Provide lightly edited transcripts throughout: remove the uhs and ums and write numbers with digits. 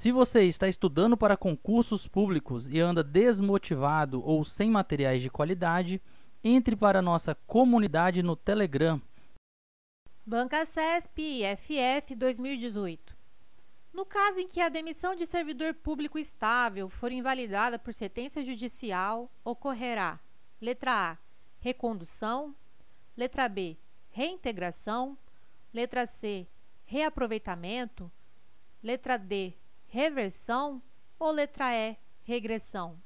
Se você está estudando para concursos públicos e anda desmotivado ou sem materiais de qualidade, entre para a nossa comunidade no Telegram. Banca CESP IFF 2018. No caso em que a demissão de servidor público estável for invalidada por sentença judicial, ocorrerá: letra A, recondução; letra B, reintegração; letra C, reaproveitamento; letra D, reversão; ou letra E, regressão.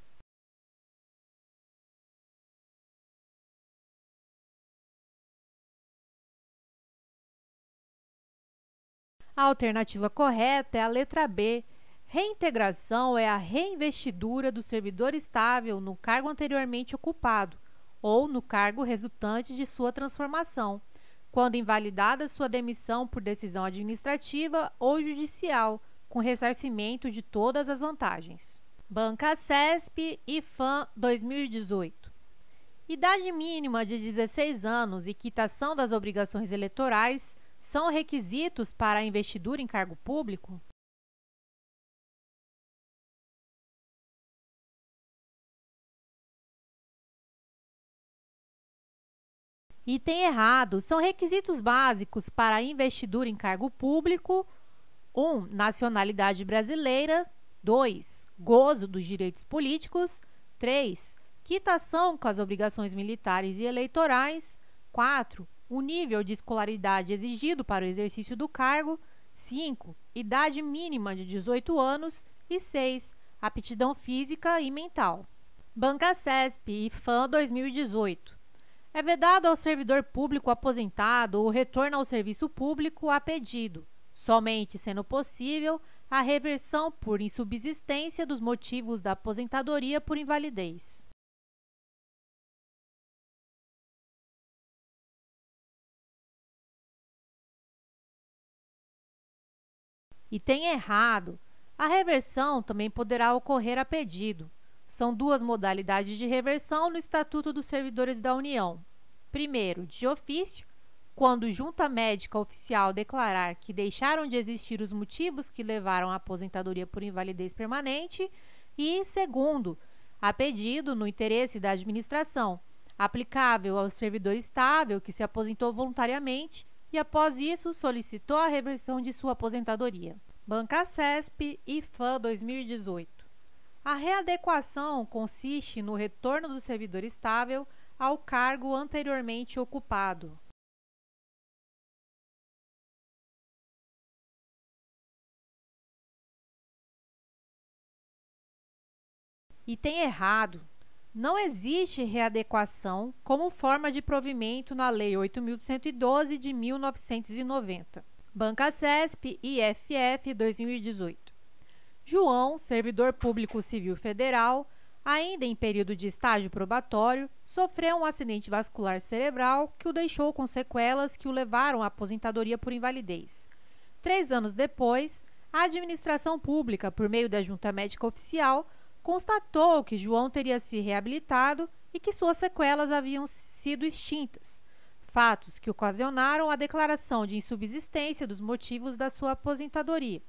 A alternativa correta é a letra B. Reintegração é a reinvestidura do servidor estável no cargo anteriormente ocupado ou no cargo resultante de sua transformação, quando invalidada sua demissão por decisão administrativa ou judicial, com ressarcimento de todas as vantagens. Banca CESP IFAM 2018. Idade mínima de 16 anos e quitação das obrigações eleitorais são requisitos para a investidura em cargo público? Item errado. São requisitos básicos para a investidura em cargo público: 1. Nacionalidade brasileira. 2. Gozo dos direitos políticos. 3. Quitação com as obrigações militares e eleitorais. 4. O nível de escolaridade exigido para o exercício do cargo. 5. Idade mínima de 18 anos. E 6. Aptidão física e mental. Banca CESP IFAM 2018. É vedado ao servidor público aposentado o retorno ao serviço público a pedido, somente sendo possível a reversão por insubsistência dos motivos da aposentadoria por invalidez. Item errado. A reversão também poderá ocorrer a pedido. São duas modalidades de reversão no Estatuto dos Servidores da União. Primeiro, de ofício, quando junta médica oficial declarar que deixaram de existir os motivos que levaram à aposentadoria por invalidez permanente. E, segundo, a pedido no interesse da administração, aplicável ao servidor estável que se aposentou voluntariamente e, após isso, solicitou a reversão de sua aposentadoria. Banca CESP IFAM 2018. A readequação consiste no retorno do servidor estável ao cargo anteriormente ocupado. Item errado. Não existe readequação como forma de provimento na Lei 8.112 de 1990. Banca CESP IFF 2018. João, servidor público civil federal, ainda em período de estágio probatório, sofreu um acidente vascular cerebral que o deixou com sequelas que o levaram à aposentadoria por invalidez. 3 anos depois, a administração pública, por meio da junta médica oficial, constatou que João teria se reabilitado e que suas sequelas haviam sido extintas, fatos que ocasionaram a declaração de insubsistência dos motivos da sua aposentadoria.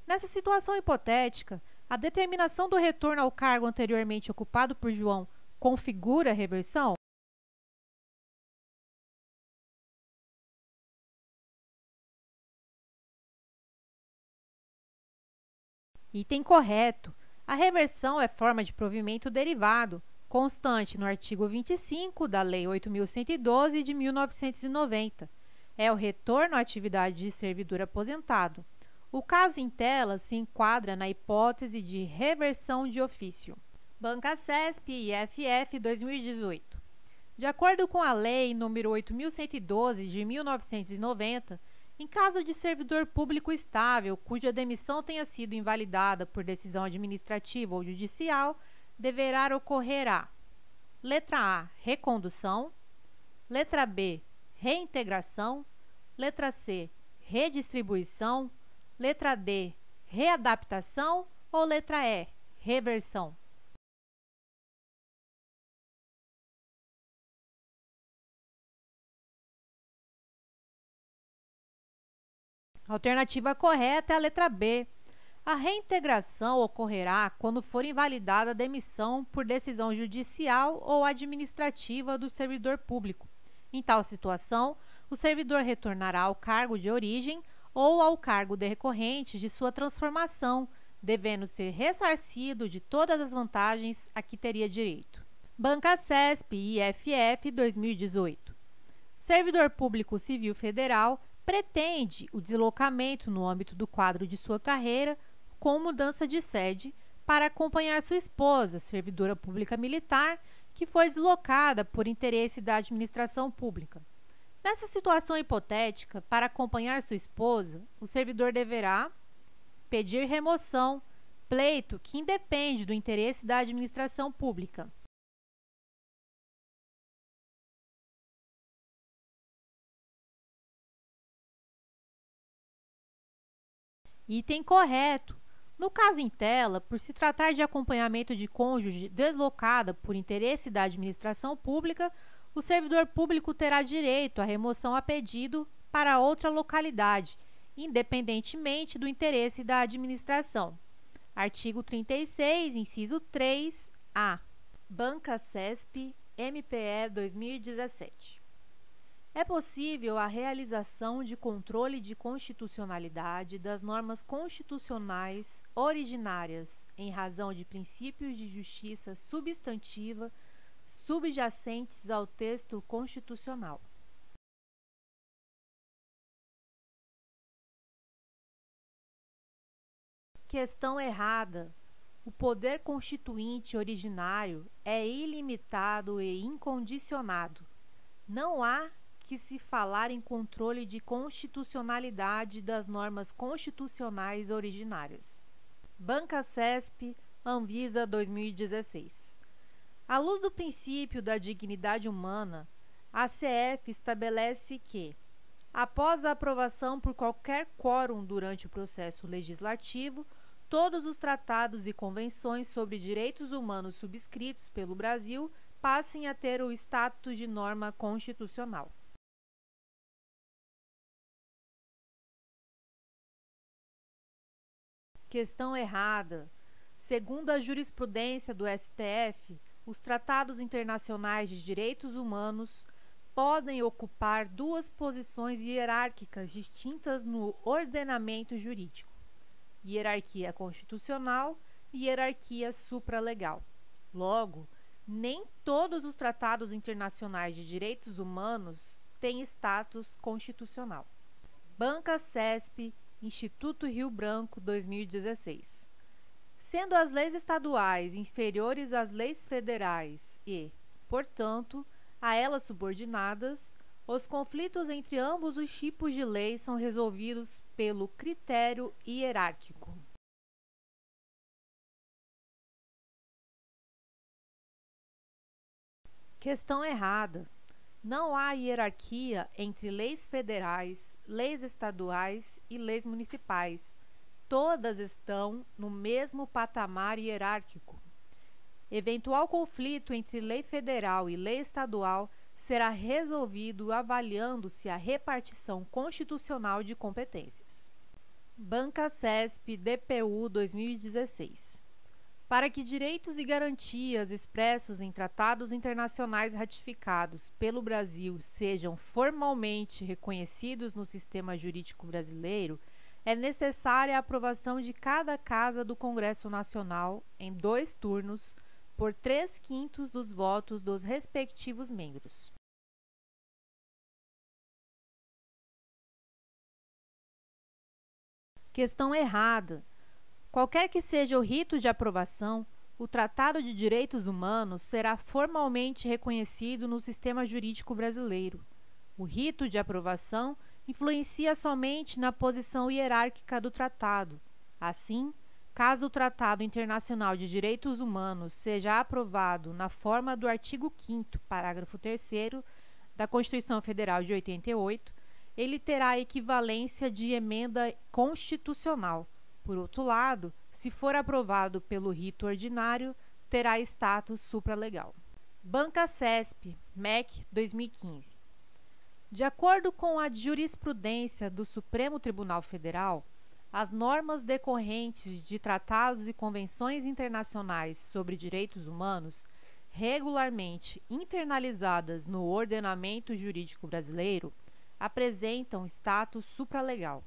Nessa situação hipotética, a determinação do retorno ao cargo anteriormente ocupado por João configura a reversão? Item correto. A reversão é forma de provimento derivado, constante no artigo 25 da Lei 8.112 de 1990. É o retorno à atividade de servidor aposentado. O caso em tela se enquadra na hipótese de reversão de ofício. Banca CESP IFF 2018. De acordo com a Lei nº 8.112 de 1990, em caso de servidor público estável cuja demissão tenha sido invalidada por decisão administrativa ou judicial, deverá ocorrer a: letra A, recondução; letra B, reintegração; letra C, redistribuição; letra D, readaptação; ou letra E, reversão. A alternativa correta é a letra B. A reintegração ocorrerá quando for invalidada a demissão por decisão judicial ou administrativa do servidor público. Em tal situação, o servidor retornará ao cargo de origem ou ao cargo decorrente de sua transformação, devendo ser ressarcido de todas as vantagens a que teria direito. BancaCesp e IFF 2018. Servidor Público Civil Federal pretende o deslocamento no âmbito do quadro de sua carreira com mudança de sede para acompanhar sua esposa, servidora pública militar, que foi deslocada por interesse da administração pública. Nessa situação hipotética, para acompanhar sua esposa, o servidor deverá pedir remoção, pleito que independe do interesse da administração pública. Item correto. No caso em tela, por se tratar de acompanhamento de cônjuge deslocada por interesse da administração pública, o servidor público terá direito à remoção a pedido para outra localidade, independentemente do interesse da administração. Artigo 36, inciso 3-A. BancaCesp, MPE 2017. É possível a realização de controle de constitucionalidade das normas constitucionais originárias em razão de princípios de justiça substantiva subjacentes ao texto constitucional. Questão errada. O poder constituinte originário é ilimitado e incondicionado. Não há que se falar em controle de constitucionalidade das normas constitucionais originárias. BancaCesp, Anvisa 2016. À luz do princípio da dignidade humana, a CF estabelece que, após a aprovação por qualquer quórum durante o processo legislativo, todos os tratados e convenções sobre direitos humanos subscritos pelo Brasil passem a ter o status de norma constitucional. Questão errada. Segundo a jurisprudência do STF, os tratados internacionais de direitos humanos podem ocupar duas posições hierárquicas distintas no ordenamento jurídico: hierarquia constitucional e hierarquia supralegal. Logo, nem todos os tratados internacionais de direitos humanos têm status constitucional. BancaCesp, Instituto Rio Branco, 2016. Sendo as leis estaduais inferiores às leis federais e, portanto, a elas subordinadas, os conflitos entre ambos os tipos de leis são resolvidos pelo critério hierárquico. Questão errada. Não há hierarquia entre leis federais, leis estaduais e leis municipais. Todas estão no mesmo patamar hierárquico. Eventual conflito entre lei federal e lei estadual será resolvido avaliando-se a repartição constitucional de competências. BancaCesp, DPU 2016. Para que direitos e garantias expressos em tratados internacionais ratificados pelo Brasil sejam formalmente reconhecidos no sistema jurídico brasileiro, é necessária a aprovação de cada Casa do Congresso Nacional em 2 turnos, por 3/5 dos votos dos respectivos membros. Questão errada. Qualquer que seja o rito de aprovação, o Tratado de Direitos Humanos será formalmente reconhecido no sistema jurídico brasileiro. O rito de aprovação influencia somente na posição hierárquica do tratado. Assim, caso o Tratado Internacional de Direitos Humanos seja aprovado na forma do artigo 5º, parágrafo 3º da Constituição Federal de 88, ele terá equivalência de emenda constitucional. Por outro lado, se for aprovado pelo rito ordinário, terá status supralegal. BancaCesp, MEC 2015. De acordo com a jurisprudência do Supremo Tribunal Federal, As normas decorrentes de tratados e convenções internacionais sobre direitos humanos, regularmente internalizadas no ordenamento jurídico brasileiro, apresentam status supralegal,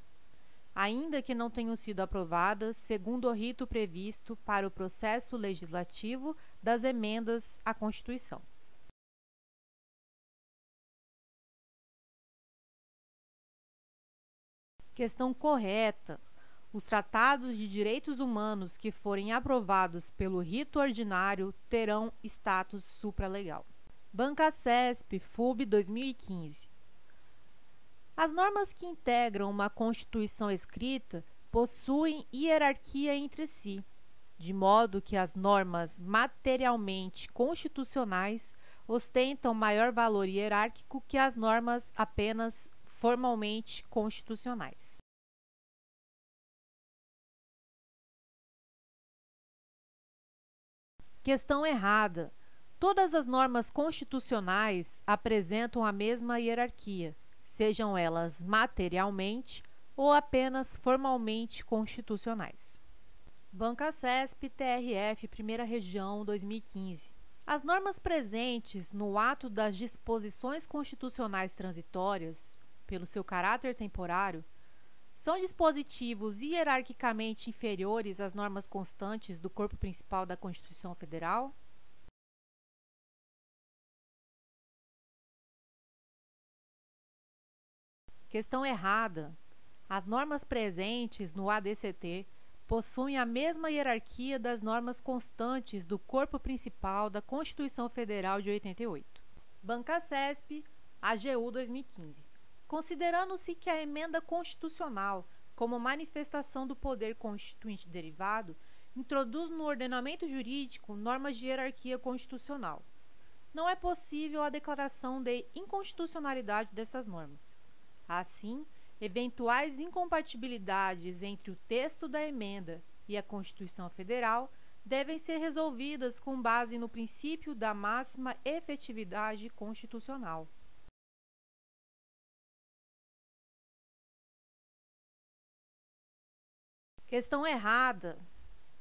ainda que não tenham sido aprovadas segundo o rito previsto para o processo legislativo das emendas à Constituição. Questão correta. Os tratados de direitos humanos que forem aprovados pelo rito ordinário terão status supralegal. Bancasesp, FUB 2015. As normas que integram uma Constituição escrita possuem hierarquia entre si, de modo que as normas materialmente constitucionais ostentam maior valor hierárquico que as normas apenas formalmente constitucionais. Questão errada. Todas as normas constitucionais apresentam a mesma hierarquia, sejam elas materialmente ou apenas formalmente constitucionais. Bancasesp, TRF, Primeira Região, 2015. As normas presentes no ato das disposições constitucionais transitórias, pelo seu caráter temporário, são dispositivos hierarquicamente inferiores às normas constantes do corpo principal da Constituição Federal? Questão errada. As normas presentes no ADCT possuem a mesma hierarquia das normas constantes do corpo principal da Constituição Federal de 88. Bancasesp, AGU 2015. Considerando-se que a emenda constitucional, como manifestação do poder constituinte derivado, introduz no ordenamento jurídico normas de hierarquia constitucional, não é possível a declaração de inconstitucionalidade dessas normas. Assim, eventuais incompatibilidades entre o texto da emenda e a Constituição Federal devem ser resolvidas com base no princípio da máxima efetividade constitucional. Questão errada.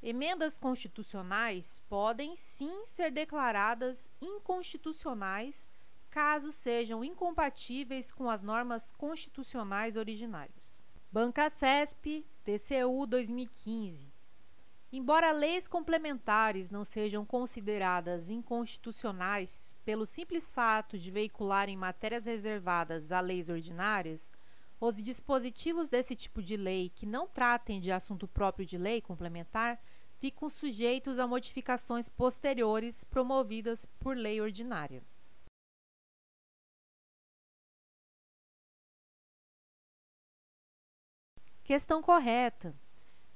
Emendas constitucionais podem sim ser declaradas inconstitucionais caso sejam incompatíveis com as normas constitucionais originárias. Bancasesp, TCU 2015. Embora leis complementares não sejam consideradas inconstitucionais pelo simples fato de veicularem matérias reservadas a leis ordinárias, os dispositivos desse tipo de lei que não tratem de assunto próprio de lei complementar ficam sujeitos a modificações posteriores promovidas por lei ordinária. Questão correta.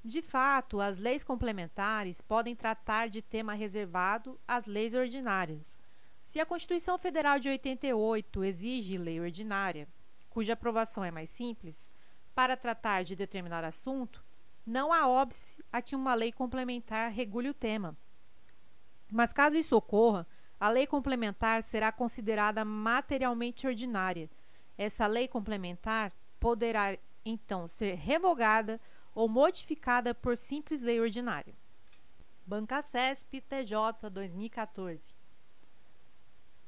De fato, as leis complementares podem tratar de tema reservado às leis ordinárias. Se a Constituição Federal de 88 exige lei ordinária, cuja aprovação é mais simples, para tratar de determinado assunto, não há óbice a que uma lei complementar regule o tema. Mas caso isso ocorra, a lei complementar será considerada materialmente ordinária. Essa lei complementar poderá, então, ser revogada ou modificada por simples lei ordinária. Bancasesp, TJ, 2014.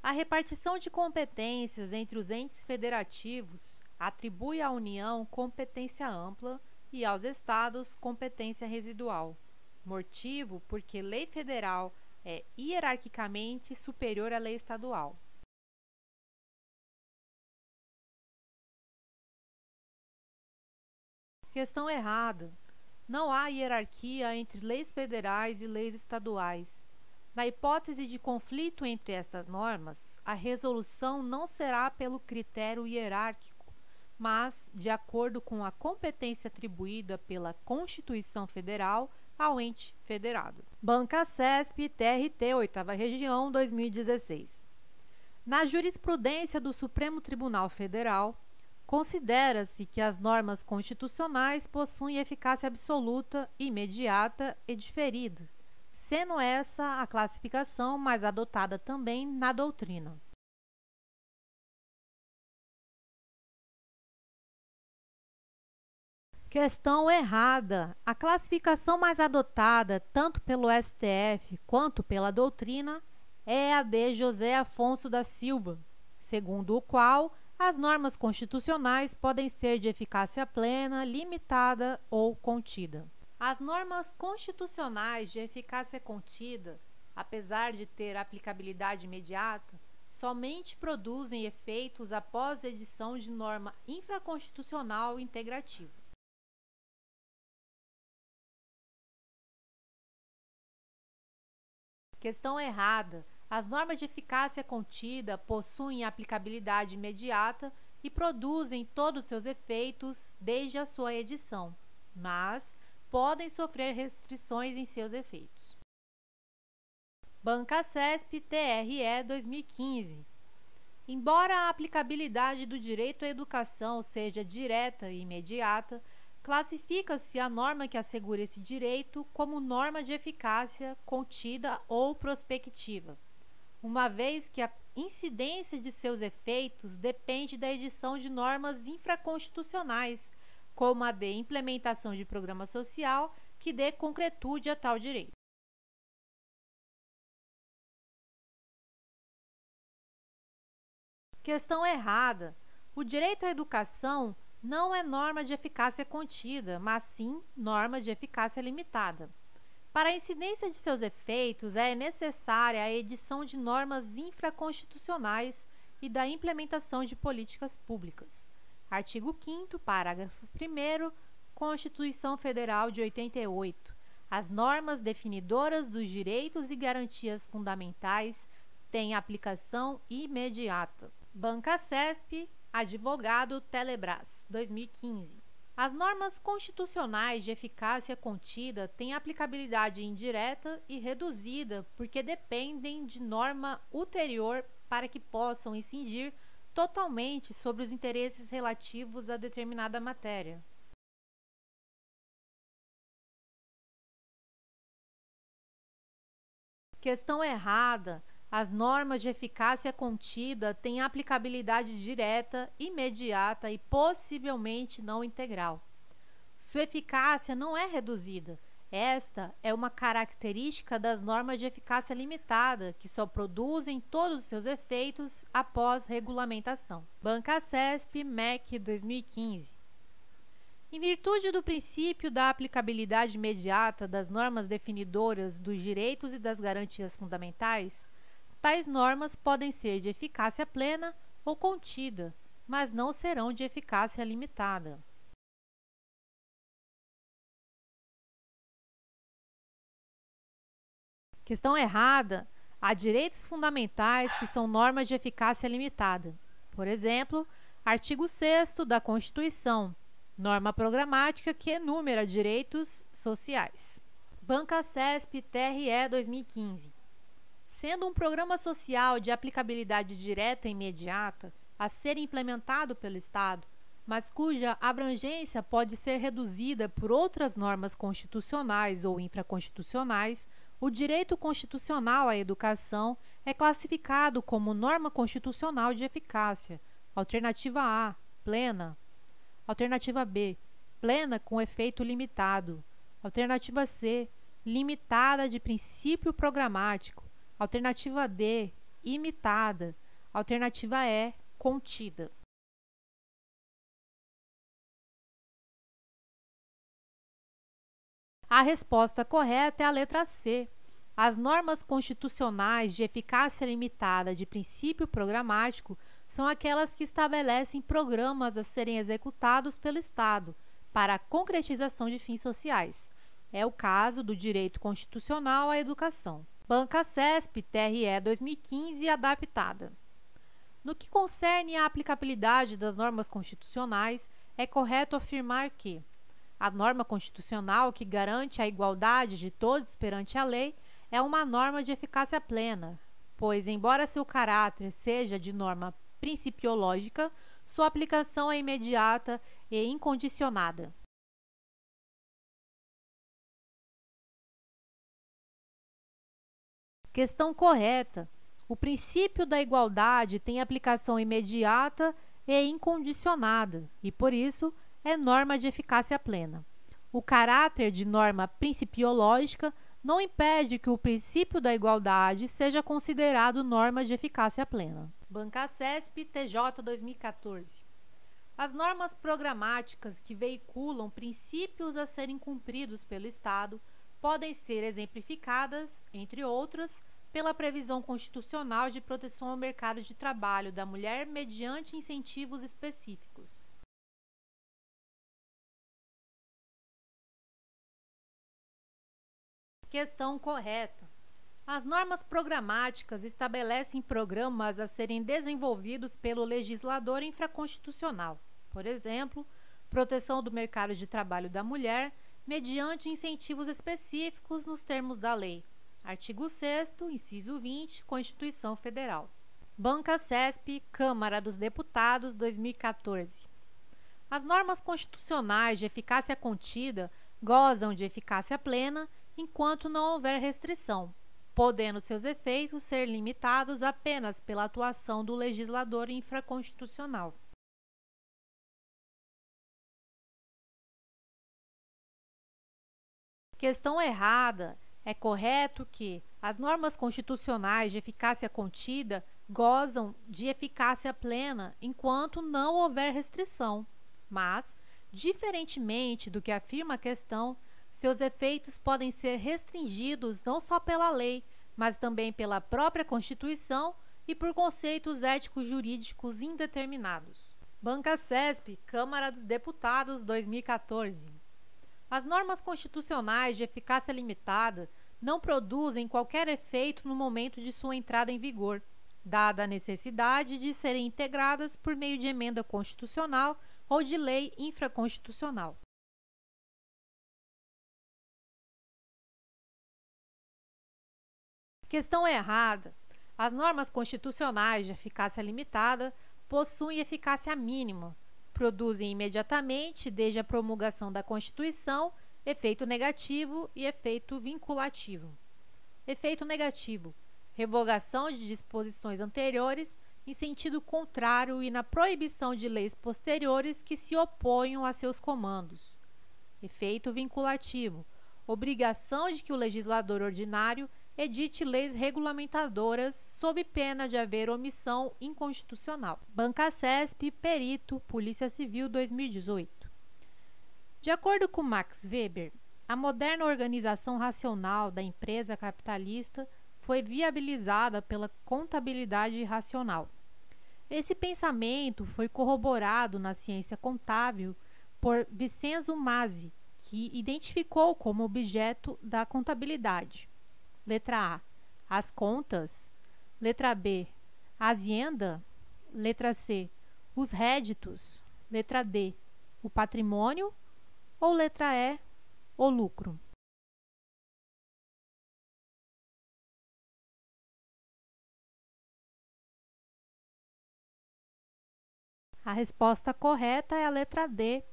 A repartição de competências entre os entes federativos atribui à União competência ampla e aos Estados competência residual, motivo porque lei federal é hierarquicamente superior à lei estadual. Questão errada. Não há hierarquia entre leis federais e leis estaduais. Na hipótese de conflito entre estas normas, a resolução não será pelo critério hierárquico, mas de acordo com a competência atribuída pela Constituição Federal ao ente federado. Bancasesp, TRT, 8ª Região, 2016. Na jurisprudência do Supremo Tribunal Federal, considera-se que as normas constitucionais possuem eficácia absoluta, imediata e diferida, sendo essa a classificação mais adotada também na doutrina. Questão errada. A classificação mais adotada, tanto pelo STF quanto pela doutrina, é a de José Afonso da Silva, segundo o qual as normas constitucionais podem ser de eficácia plena, limitada ou contida. As normas constitucionais de eficácia contida, apesar de ter aplicabilidade imediata, somente produzem efeitos após a edição de norma infraconstitucional integrativa. Questão errada. As normas de eficácia contida possuem aplicabilidade imediata e produzem todos os seus efeitos desde a sua edição, mas podem sofrer restrições em seus efeitos. Bancasesp TRE 2015. Embora a aplicabilidade do direito à educação seja direta e imediata, classifica-se a norma que assegura esse direito como norma de eficácia contida ou prospectiva, uma vez que a incidência de seus efeitos depende da edição de normas infraconstitucionais, como a de implementação de programa social, que dê concretude a tal direito. Questão errada. O direito à educação não é norma de eficácia contida, mas sim norma de eficácia limitada. Para a incidência de seus efeitos, é necessária a edição de normas infraconstitucionais e da implementação de políticas públicas. Artigo 5º, parágrafo 1º, Constituição Federal de 88. As normas definidoras dos direitos e garantias fundamentais têm aplicação imediata. Bancasesp, advogado Telebrás, 2015. As normas constitucionais de eficácia contida têm aplicabilidade indireta e reduzida porque dependem de norma ulterior para que possam incidir totalmente sobre os interesses relativos a determinada matéria. Questão errada. As normas de eficácia contida têm aplicabilidade direta, imediata e possivelmente não integral. Sua eficácia não é reduzida. Esta é uma característica das normas de eficácia limitada, que só produzem todos os seus efeitos após regulamentação. Bancasesp, MEC 2015. Em virtude do princípio da aplicabilidade imediata das normas definidoras dos direitos e das garantias fundamentais, tais normas podem ser de eficácia plena ou contida, mas não serão de eficácia limitada. Questão errada. Há direitos fundamentais que são normas de eficácia limitada. Por exemplo, artigo 6º da Constituição, norma programática que enumera direitos sociais. Bancasesp TRE 2015. Sendo um programa social de aplicabilidade direta e imediata a ser implementado pelo Estado, mas cuja abrangência pode ser reduzida por outras normas constitucionais ou infraconstitucionais, o direito constitucional à educação é classificado como norma constitucional de eficácia. Alternativa A, plena. Alternativa B, plena com efeito limitado. Alternativa C, limitada de princípio programático. Alternativa D, imitada. Alternativa E, contida. A resposta correta é a letra C. As normas constitucionais de eficácia limitada de princípio programático são aquelas que estabelecem programas a serem executados pelo Estado para a concretização de fins sociais. É o caso do direito constitucional à educação. Bancasesp TRE 2015 adaptada. No que concerne à aplicabilidade das normas constitucionais, é correto afirmar que a norma constitucional que garante a igualdade de todos perante a lei é uma norma de eficácia plena, pois, embora seu caráter seja de norma principiológica, sua aplicação é imediata e incondicionada. Questão correta. O princípio da igualdade tem aplicação imediata e incondicionada, e, por isso, é norma de eficácia plena. O caráter de norma principiológica não impede que o princípio da igualdade seja considerado norma de eficácia plena. Bancasesp TJ 2014. As normas programáticas que veiculam princípios a serem cumpridos pelo Estado podem ser exemplificadas, entre outras, pela previsão constitucional de proteção ao mercado de trabalho da mulher mediante incentivos específicos. Questão correta. As normas programáticas estabelecem programas a serem desenvolvidos pelo legislador infraconstitucional. Por exemplo, proteção do mercado de trabalho da mulher mediante incentivos específicos nos termos da lei. Artigo 6º, inciso 20, Constituição Federal. Bancasesp, Câmara dos Deputados, 2014. As normas constitucionais de eficácia contida gozam de eficácia plena enquanto não houver restrição, podendo seus efeitos ser limitados apenas pela atuação do legislador infraconstitucional. Questão errada. É correto que as normas constitucionais de eficácia contida gozam de eficácia plena enquanto não houver restrição, mas, diferentemente do que afirma a questão, seus efeitos podem ser restringidos não só pela lei, mas também pela própria Constituição e por conceitos éticos jurídicos indeterminados. Bancasesp, Câmara dos Deputados, 2014. As normas constitucionais de eficácia limitada não produzem qualquer efeito no momento de sua entrada em vigor, dada a necessidade de serem integradas por meio de emenda constitucional ou de lei infraconstitucional. Questão errada. As normas constitucionais de eficácia limitada possuem eficácia mínima, produzem imediatamente, desde a promulgação da Constituição, efeito negativo e efeito vinculativo. Efeito negativo: revogação de disposições anteriores em sentido contrário e na proibição de leis posteriores que se oponham a seus comandos. Efeito vinculativo: obrigação de que o legislador ordinário edite leis regulamentadoras sob pena de haver omissão inconstitucional. Bancasesp, Perito, Polícia Civil, 2018. De acordo com Max Weber, a moderna organização racional da empresa capitalista foi viabilizada pela contabilidade racional. Esse pensamento foi corroborado na ciência contábil por Vincenzo Mazzi, que identificou como objeto da contabilidade: letra A, as contas; letra B, a hacienda; letra C, os réditos; letra D, o patrimônio; ou letra E, o lucro. A resposta correta é a letra D.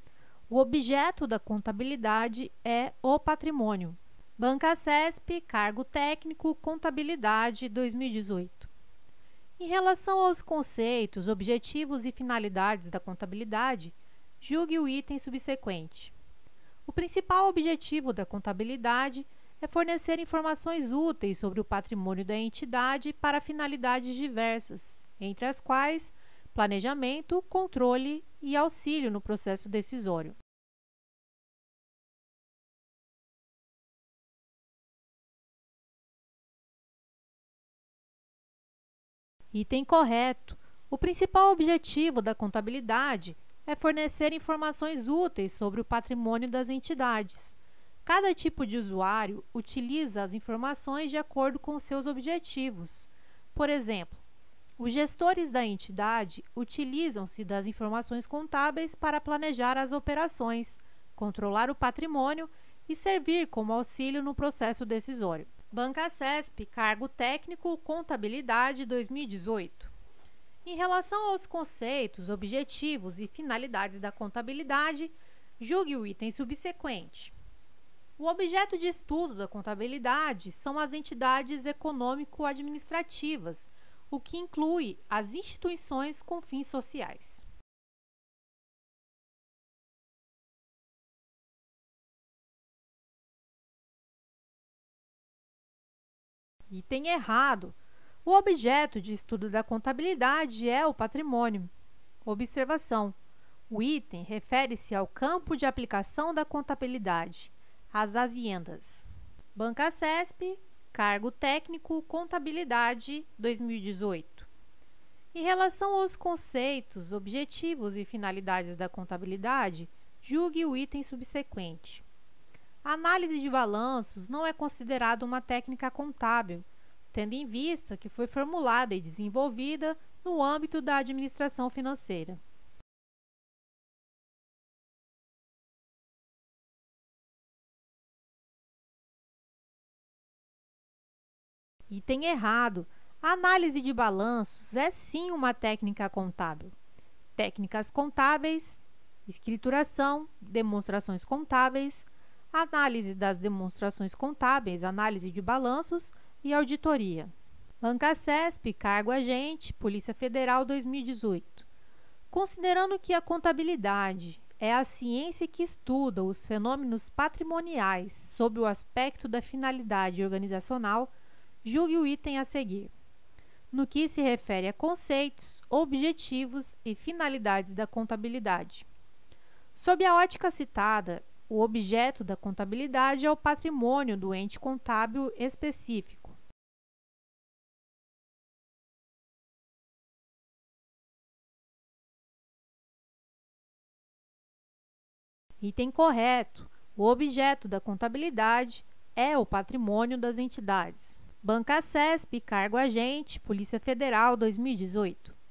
O objeto da contabilidade é o patrimônio. Bancasesp, Cargo Técnico, Contabilidade, 2018. Em relação aos conceitos, objetivos e finalidades da contabilidade, julgue o item subsequente. O principal objetivo da contabilidade é fornecer informações úteis sobre o patrimônio da entidade para finalidades diversas, entre as quais planejamento, controle e auxílio no processo decisório. Item correto. O principal objetivo da contabilidade é fornecer informações úteis sobre o patrimônio das entidades. Cada tipo de usuário utiliza as informações de acordo com seus objetivos. Por exemplo, os gestores da entidade utilizam-se das informações contábeis para planejar as operações, controlar o patrimônio e servir como auxílio no processo decisório. Bancasesp, Cargo Técnico, Contabilidade, 2018. Em relação aos conceitos, objetivos e finalidades da contabilidade, julgue o item subsequente. O objeto de estudo da contabilidade são as entidades econômico-administrativas, o que inclui as instituições com fins sociais. Item errado. O objeto de estudo da contabilidade é o patrimônio. Observação: o item refere-se ao campo de aplicação da contabilidade, as aziendas. Bancasesp, cargo técnico, contabilidade, 2018. Em relação aos conceitos, objetivos e finalidades da contabilidade, julgue o item subsequente. A análise de balanços não é considerada uma técnica contábil, tendo em vista que foi formulada e desenvolvida no âmbito da administração financeira. Item errado. A análise de balanços é sim uma técnica contábil. Técnicas contábeis, escrituração, demonstrações contábeis, análise das demonstrações contábeis, análise de balanços e auditoria. Bancasesp, cargo agente, Polícia Federal, 2018. Considerando que a contabilidade é a ciência que estuda os fenômenos patrimoniais sob o aspecto da finalidade organizacional, julgue o item a seguir. No que se refere a conceitos, objetivos e finalidades da contabilidade. Sob a ótica citada, o objeto da contabilidade é o patrimônio do ente contábil específico. Item correto. O objeto da contabilidade é o patrimônio das entidades. Bancasesp, cargo agente, Polícia Federal, 2018.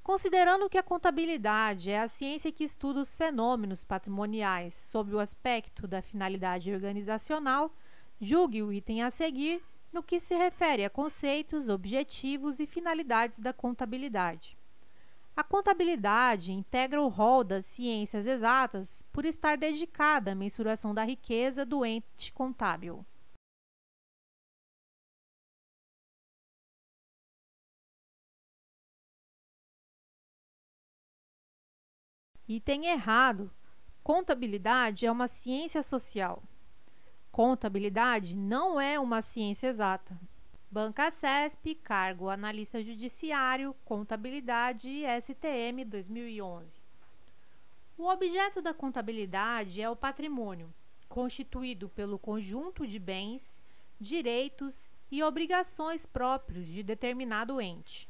Considerando que a contabilidade é a ciência que estuda os fenômenos patrimoniais sob o aspecto da finalidade organizacional, julgue o item a seguir no que se refere a conceitos, objetivos e finalidades da contabilidade. A contabilidade integra o rol das ciências exatas por estar dedicada à mensuração da riqueza do ente contábil. Item errado. Contabilidade é uma ciência social. Contabilidade não é uma ciência exata. Bancasesp, cargo analista judiciário, contabilidade e STM, 2011. O objeto da contabilidade é o patrimônio, constituído pelo conjunto de bens, direitos e obrigações próprios de determinado ente.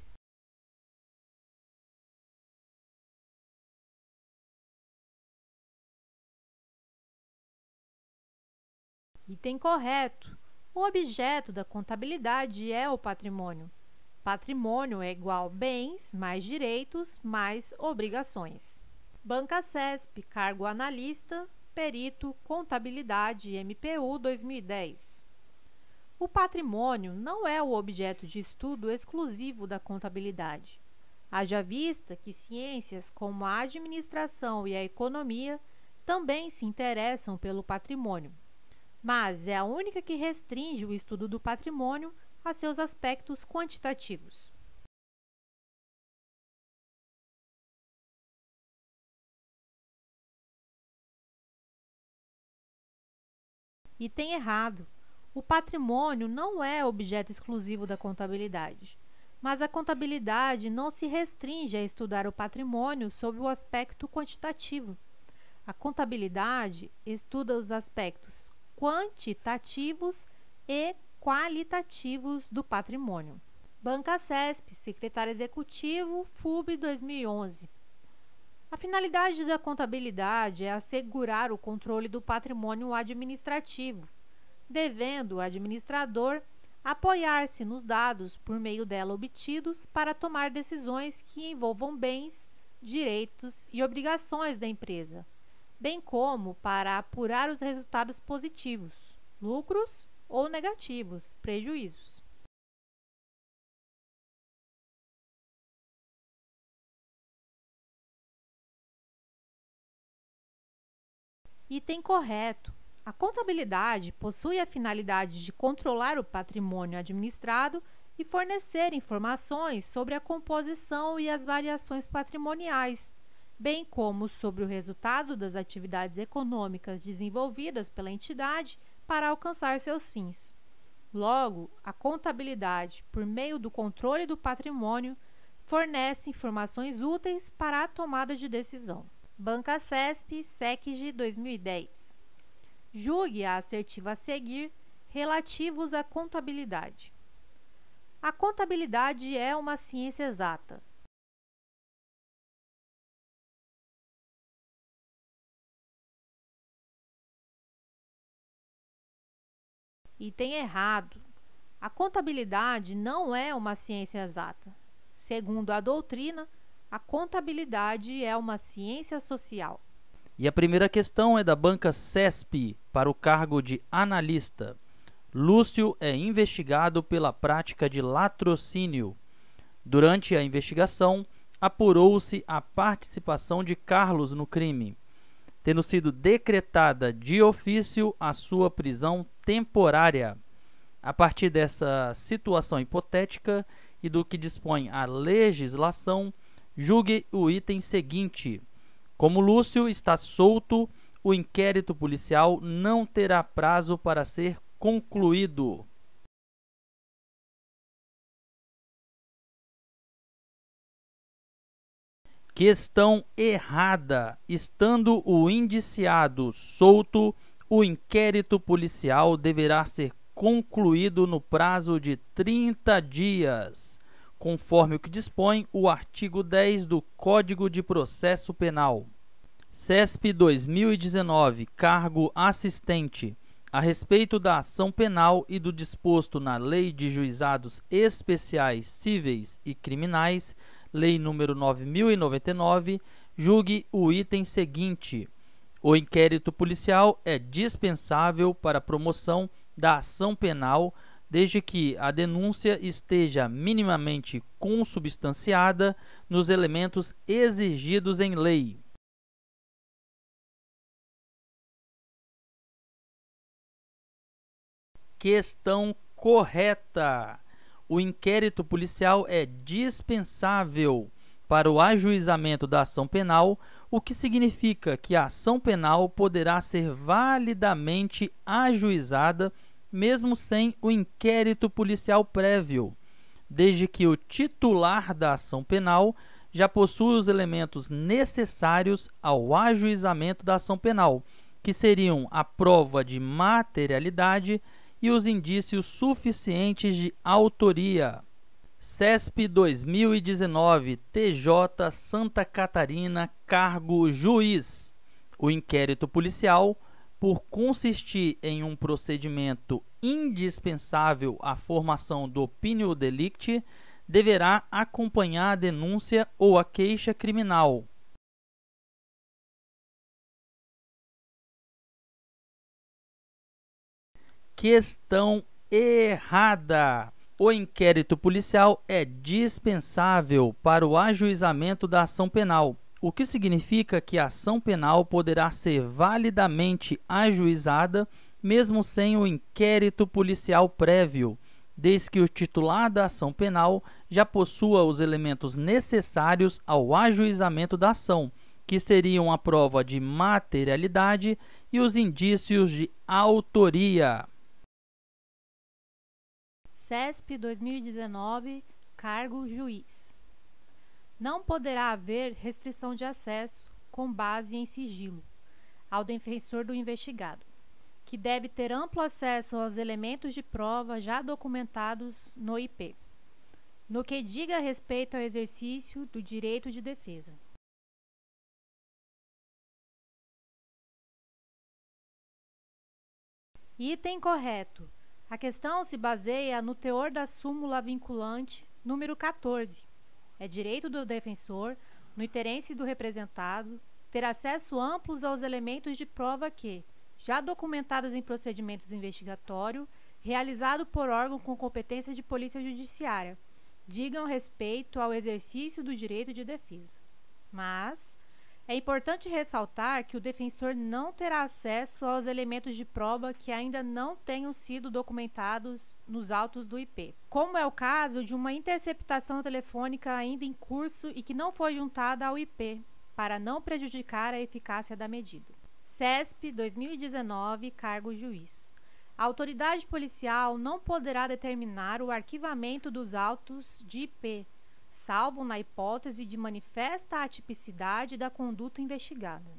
Item correto. O objeto da contabilidade é o patrimônio. Patrimônio é igual bens mais direitos mais obrigações. Bancasesp, cargo analista, perito, contabilidade, MPU, 2010. O patrimônio não é o objeto de estudo exclusivo da contabilidade. Haja vista que ciências como a administração e a economia também se interessam pelo patrimônio, mas é a única que restringe o estudo do patrimônio a seus aspectos quantitativos. Item errado. O patrimônio não é objeto exclusivo da contabilidade, mas a contabilidade não se restringe a estudar o patrimônio sob o aspecto quantitativo. A contabilidade estuda os aspectos quantitativos e qualitativos do patrimônio. Bancasesp, secretário executivo, FUB, 2011. A finalidade da contabilidade é assegurar o controle do patrimônio administrativo, devendo o administrador apoiar-se nos dados por meio dela obtidos para tomar decisões que envolvam bens, direitos e obrigações da empresa, bem como para apurar os resultados positivos, lucros ou negativos, prejuízos. Item correto. A contabilidade possui a finalidade de controlar o patrimônio administrado e fornecer informações sobre a composição e as variações patrimoniais, bem como sobre o resultado das atividades econômicas desenvolvidas pela entidade para alcançar seus fins. Logo, a contabilidade, por meio do controle do patrimônio, fornece informações úteis para a tomada de decisão. Bancasesp, SECG 2010. Julgue a assertiva a seguir relativos à contabilidade. A contabilidade é uma ciência exata. Item errado. A contabilidade não é uma ciência exata. Segundo a doutrina, a contabilidade é uma ciência social. E a primeira questão é da Bancasesp, para o cargo de analista. Lúcio é investigado pela prática de latrocínio. Durante a investigação, apurou-se a participação de Carlos no crime, tendo sido decretada de ofício a sua prisão temporária. A partir dessa situação hipotética e do que dispõe a legislação, julgue o item seguinte. Como Lúcio está solto, o inquérito policial não terá prazo para ser concluído. Questão errada. Estando o indiciado solto, o inquérito policial deverá ser concluído no prazo de 30 dias, conforme o que dispõe o artigo 10 do Código de Processo Penal. CESP 2019, cargo assistente. A respeito da ação penal e do disposto na Lei de Juizados Especiais Cíveis e Criminais, Lei nº 9.099, julgue o item seguinte. O inquérito policial é dispensável para a promoção da ação penal, desde que a denúncia esteja minimamente consubstanciada nos elementos exigidos em lei. Questão correta. O inquérito policial é dispensável para o ajuizamento da ação penal, o que significa que a ação penal poderá ser validamente ajuizada mesmo sem o inquérito policial prévio, desde que o titular da ação penal já possui os elementos necessários ao ajuizamento da ação penal, que seriam a prova de materialidade e os indícios suficientes de autoria. CESP 2019, TJ Santa Catarina, cargo juiz. O inquérito policial, por consistir em um procedimento indispensável à formação do opinio delicti, deverá acompanhar a denúncia ou a queixa criminal. Questão errada. O inquérito policial é dispensável para o ajuizamento da ação penal, o que significa que a ação penal poderá ser validamente ajuizada mesmo sem o inquérito policial prévio, desde que o titular da ação penal já possua os elementos necessários ao ajuizamento da ação, que seriam a prova de materialidade e os indícios de autoria. CESP 2019, cargo juiz. Não poderá haver restrição de acesso, com base em sigilo, ao defensor do investigado, que deve ter amplo acesso aos elementos de prova já documentados no IP, no que diga respeito ao exercício do direito de defesa. Item correto. A questão se baseia no teor da súmula vinculante número 14. É direito do defensor, no interesse do representado, ter acesso amplos aos elementos de prova que, já documentados em procedimentos investigatório, realizado por órgão com competência de polícia judiciária, digam respeito ao exercício do direito de defesa. Mas é importante ressaltar que o defensor não terá acesso aos elementos de prova que ainda não tenham sido documentados nos autos do IP, como é o caso de uma interceptação telefônica ainda em curso e que não foi juntada ao IP, para não prejudicar a eficácia da medida. CESP 2019, cargo juiz. A autoridade policial não poderá determinar o arquivamento dos autos de IP, salvo na hipótese de manifesta atipicidade da conduta investigada.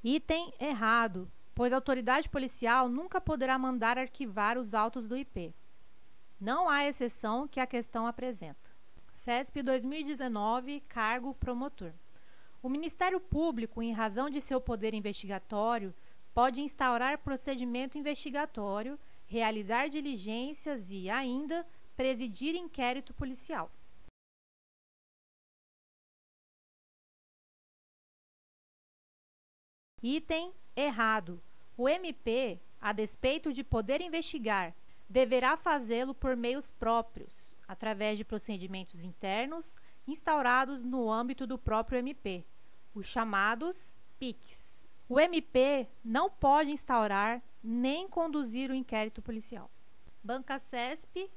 Item errado, pois a autoridade policial nunca poderá mandar arquivar os autos do IP. Não há exceção que a questão apresenta. CESP 2019, cargo promotor. O Ministério Público, em razão de seu poder investigatório, pode instaurar procedimento investigatório, realizar diligências e, ainda, presidir inquérito policial. Item errado. O MP, a despeito de poder investigar, deverá fazê-lo por meios próprios, através de procedimentos internos instaurados no âmbito do próprio MP, os chamados PICs. O MP não pode instaurar nem conduzir o inquérito policial. Banca CESP,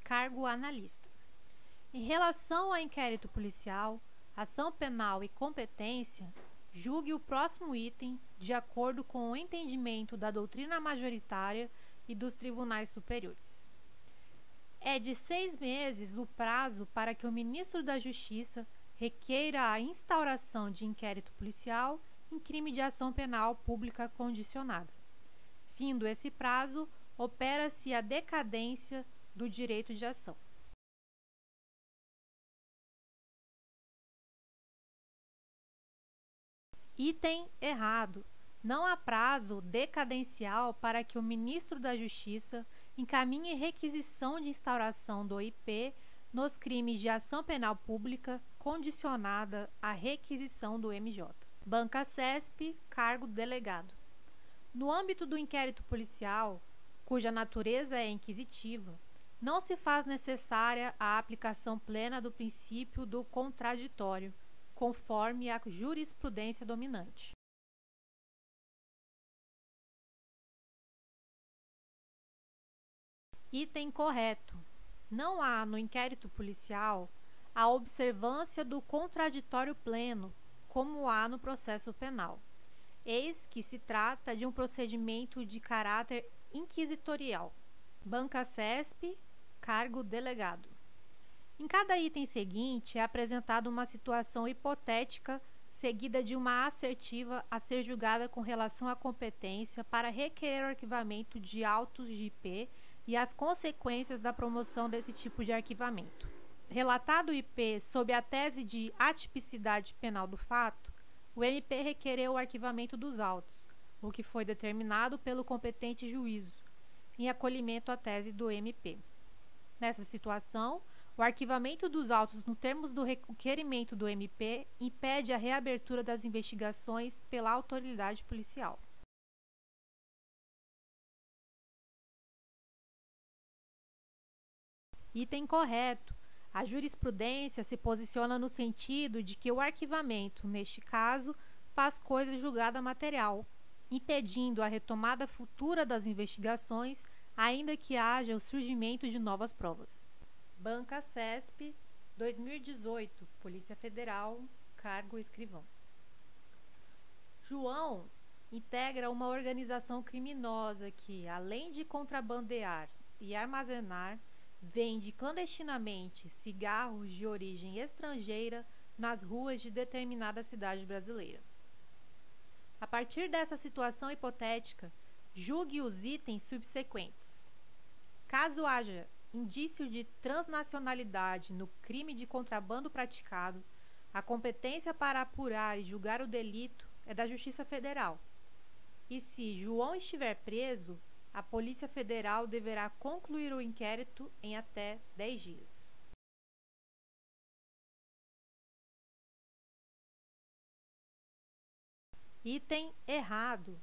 cargo analista. Em relação ao inquérito policial, ação penal e competência, julgue o próximo item de acordo com o entendimento da doutrina majoritária e dos tribunais superiores. É de 6 meses o prazo para que o ministro da Justiça requeira a instauração de inquérito policial em crime de ação penal pública condicionada. Findo esse prazo, opera-se a decadência do direito de ação. Item errado. Não há prazo decadencial para que o ministro da Justiça encaminhe requisição de instauração do IP nos crimes de ação penal pública condicionada à requisição do MJ. Banca CESP, cargo delegado. No âmbito do inquérito policial, cuja natureza é inquisitiva, não se faz necessária a aplicação plena do princípio do contraditório, conforme a jurisprudência dominante. Item correto. Não há no inquérito policial a observância do contraditório pleno, como há no processo penal. Eis que se trata de um procedimento de caráter inquisitorial. Banca CESP, cargo delegado. Em cada item seguinte é apresentada uma situação hipotética seguida de uma assertiva a ser julgada com relação à competência para requerer o arquivamento de autos de IP e as consequências da promoção desse tipo de arquivamento. Relatado o IP sob a tese de atipicidade penal do fato, o MP requereu o arquivamento dos autos, o que foi determinado pelo competente juízo, em acolhimento à tese do MP. Nessa situação, o arquivamento dos autos nos termos do requerimento do MP impede a reabertura das investigações pela autoridade policial. Item correto. A jurisprudência se posiciona no sentido de que o arquivamento, neste caso, faz coisa julgada material, impedindo a retomada futura das investigações, ainda que haja o surgimento de novas provas. Banca CESP, 2018, Polícia Federal, cargo escrivão. João integra uma organização criminosa que, além de contrabandear e armazenar, vende clandestinamente cigarros de origem estrangeira nas ruas de determinada cidade brasileira. A partir dessa situação hipotética, julgue os itens subsequentes. Caso haja indício de transnacionalidade no crime de contrabando praticado, a competência para apurar e julgar o delito é da Justiça Federal. E se João estiver preso, a Polícia Federal deverá concluir o inquérito em até 10 dias. Item errado.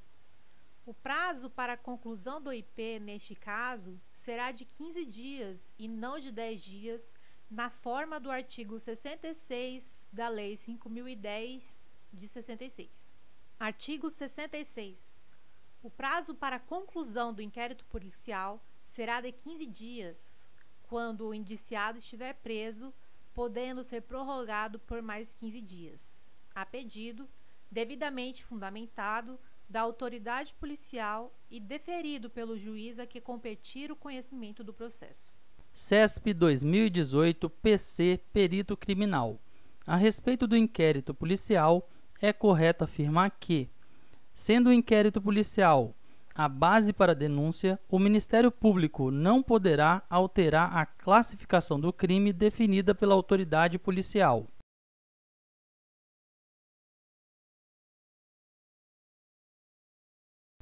O prazo para a conclusão do IP, neste caso, será de 15 dias e não de 10 dias, na forma do artigo 66 da Lei 5.010, de 66. Artigo 66. O prazo para a conclusão do inquérito policial será de 15 dias, quando o indiciado estiver preso, podendo ser prorrogado por mais 15 dias. a pedido, devidamente fundamentado, da autoridade policial e deferido pelo juiz a que competir o conhecimento do processo. CESP 2018 PC Perito Criminal. A respeito do inquérito policial, é correto afirmar que, sendo o inquérito policial a base para a denúncia, o Ministério Público não poderá alterar a classificação do crime definida pela autoridade policial.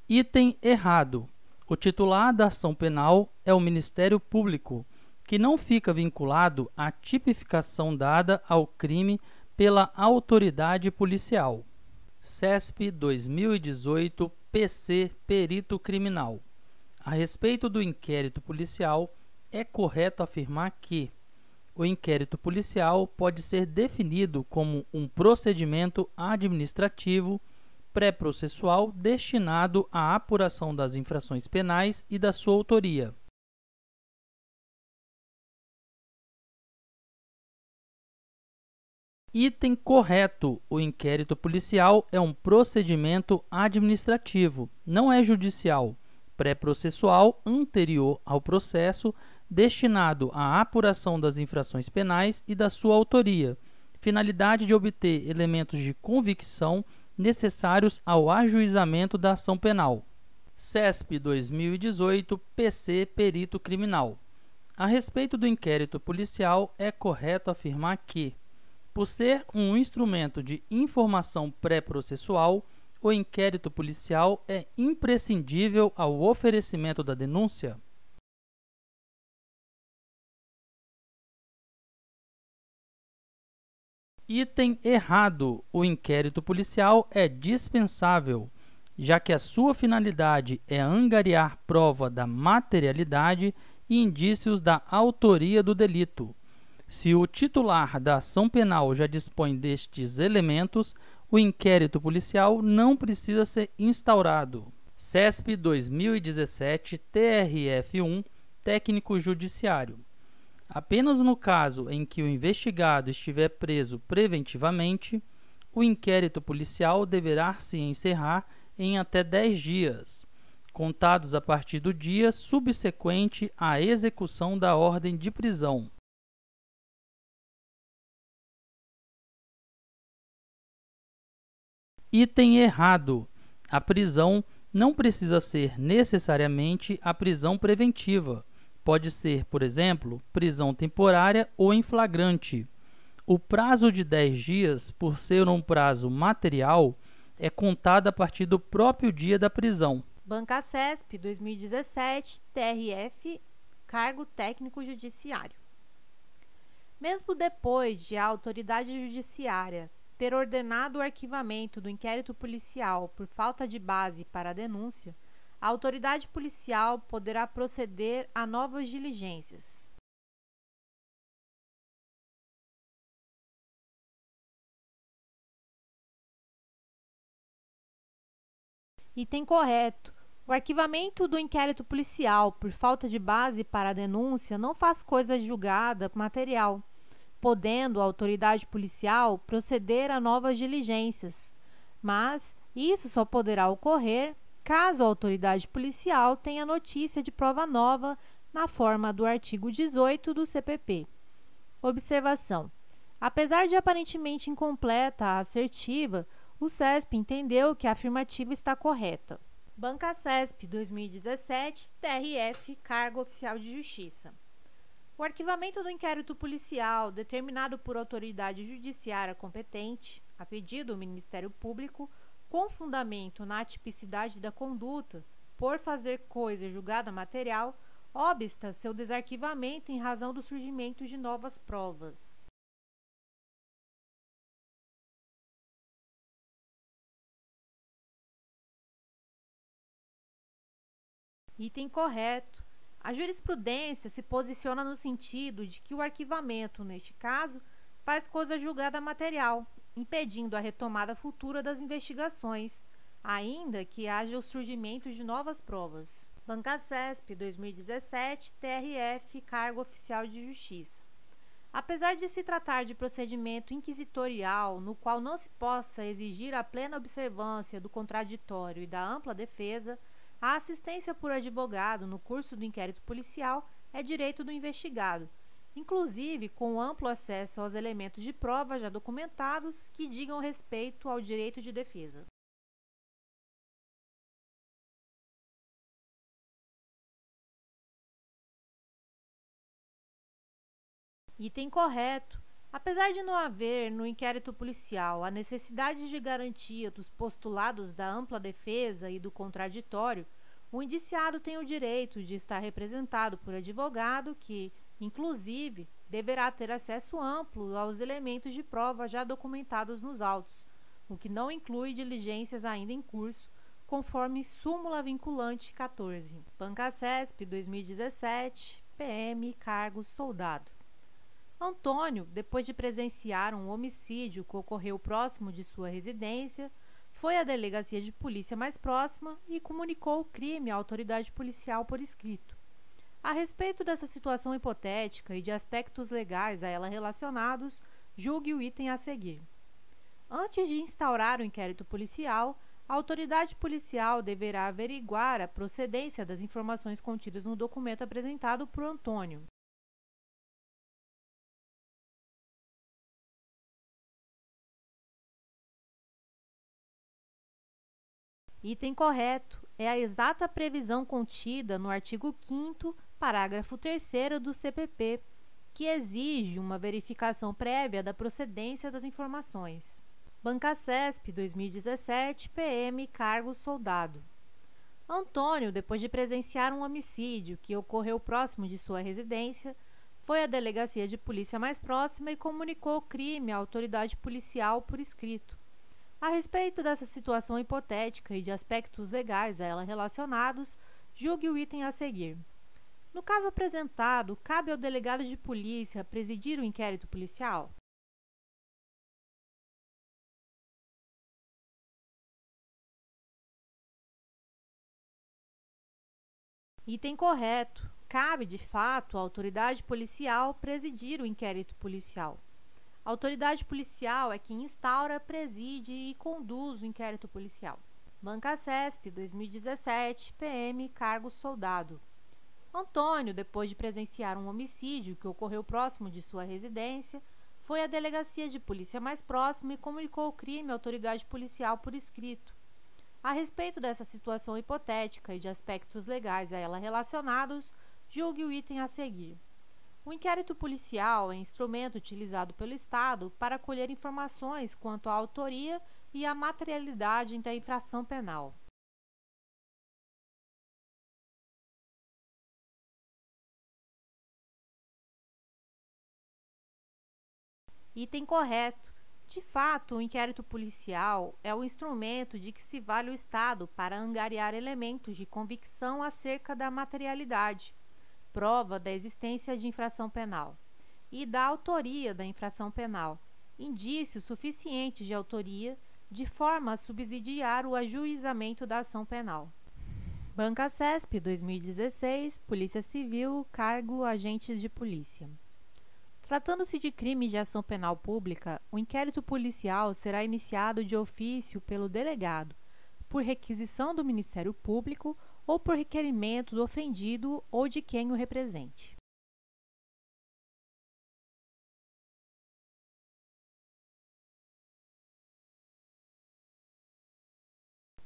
Item errado. O titular da ação penal é o Ministério Público, que não fica vinculado à tipificação dada ao crime pela autoridade policial. CESP 2018 PC Perito Criminal. A respeito do inquérito policial, é correto afirmar que o inquérito policial pode ser definido como um procedimento administrativo pré-processual destinado à apuração das infrações penais e da sua autoria. Item correto. O inquérito policial é um procedimento administrativo, não é judicial, pré-processual anterior ao processo, destinado à apuração das infrações penais e da sua autoria, finalidade de obter elementos de convicção necessários ao ajuizamento da ação penal. CESP 2018 PC Perito Criminal. A respeito do inquérito policial, é correto afirmar que, por ser um instrumento de informação pré-processual, o inquérito policial é imprescindível ao oferecimento da denúncia. Item errado. O inquérito policial é dispensável, já que a sua finalidade é angariar prova da materialidade e indícios da autoria do delito. Se o titular da ação penal já dispõe destes elementos, o inquérito policial não precisa ser instaurado. CESP 2017 TRF1 Técnico Judiciário. Apenas no caso em que o investigado estiver preso preventivamente, o inquérito policial deverá se encerrar em até 10 dias, contados a partir do dia subsequente à execução da ordem de prisão. Item errado. A prisão não precisa ser necessariamente a prisão preventiva. Pode ser, por exemplo, prisão temporária ou em flagrante. O prazo de 10 dias, por ser um prazo material, é contado a partir do próprio dia da prisão. Banca CESP 2017 TRF Cargo Técnico Judiciário. Mesmo depois de a autoridade judiciária ter ordenado o arquivamento do inquérito policial por falta de base para a denúncia, a autoridade policial poderá proceder a novas diligências. Item correto. O arquivamento do inquérito policial por falta de base para a denúncia não faz coisa julgada material, podendo a autoridade policial proceder a novas diligências, mas isso só poderá ocorrer caso a autoridade policial tenha notícia de prova nova na forma do artigo 18 do CPP. Observação: apesar de aparentemente incompleta a assertiva, o CESP entendeu que a afirmativa está correta. Banca CESP 2017 TRF Cargo Oficial de Justiça. O arquivamento do inquérito policial determinado por autoridade judiciária competente, a pedido do Ministério Público, com fundamento na atipicidade da conduta, por fazer coisa julgada material, obsta seu desarquivamento em razão do surgimento de novas provas. Item correto. A jurisprudência se posiciona no sentido de que o arquivamento, neste caso, faz coisa julgada material, impedindo a retomada futura das investigações, ainda que haja o surgimento de novas provas. Banca CESP 2017 TRF Cargo Oficial de Justiça. Apesar de se tratar de procedimento inquisitorial no qual não se possa exigir a plena observância do contraditório e da ampla defesa, a assistência por advogado no curso do inquérito policial é direito do investigado, inclusive com amplo acesso aos elementos de prova já documentados que digam respeito ao direito de defesa. Item correto. Apesar de não haver no inquérito policial a necessidade de garantia dos postulados da ampla defesa e do contraditório, o indiciado tem o direito de estar representado por advogado que, inclusive, deverá ter acesso amplo aos elementos de prova já documentados nos autos, o que não inclui diligências ainda em curso, conforme súmula vinculante 14. Bancacesp 2017, PM, cargo soldado. Antônio, depois de presenciar um homicídio que ocorreu próximo de sua residência, foi à delegacia de polícia mais próxima e comunicou o crime à autoridade policial por escrito. A respeito dessa situação hipotética e de aspectos legais a ela relacionados, julgue o item a seguir. Antes de instaurar o inquérito policial, a autoridade policial deverá averiguar a procedência das informações contidas no documento apresentado por Antônio. Item correto é a exata previsão contida no artigo 5º, parágrafo 3º do CPP, que exige uma verificação prévia da procedência das informações. Bancacesp 2017, PM, cargo soldado. Antônio, depois de presenciar um homicídio que ocorreu próximo de sua residência, foi à delegacia de polícia mais próxima e comunicou o crime à autoridade policial por escrito. A respeito dessa situação hipotética e de aspectos legais a ela relacionados, julgue o item a seguir. No caso apresentado, cabe ao delegado de polícia presidir o inquérito policial? Item correto. Cabe, de fato, à autoridade policial presidir o inquérito policial. A autoridade policial é quem instaura, preside e conduz o inquérito policial. Bancacesp 2017, PM, cargo soldado. Antônio, depois de presenciar um homicídio que ocorreu próximo de sua residência, foi à delegacia de polícia mais próxima e comunicou o crime à autoridade policial por escrito. A respeito dessa situação hipotética e de aspectos legais a ela relacionados, julgue o item a seguir. O inquérito policial é instrumento utilizado pelo Estado para colher informações quanto à autoria e à materialidade da infração penal. Item correto. De fato, o inquérito policial é o instrumento de que se vale o Estado para angariar elementos de convicção acerca da materialidade, prova da existência de infração penal, e da autoria da infração penal, indícios suficientes de autoria, de forma a subsidiar o ajuizamento da ação penal. Bancacesp 2016, Polícia Civil, cargo agentes de polícia. Tratando-se de crime de ação penal pública, o inquérito policial será iniciado de ofício pelo delegado, por requisição do Ministério Público ou por requerimento do ofendido ou de quem o represente.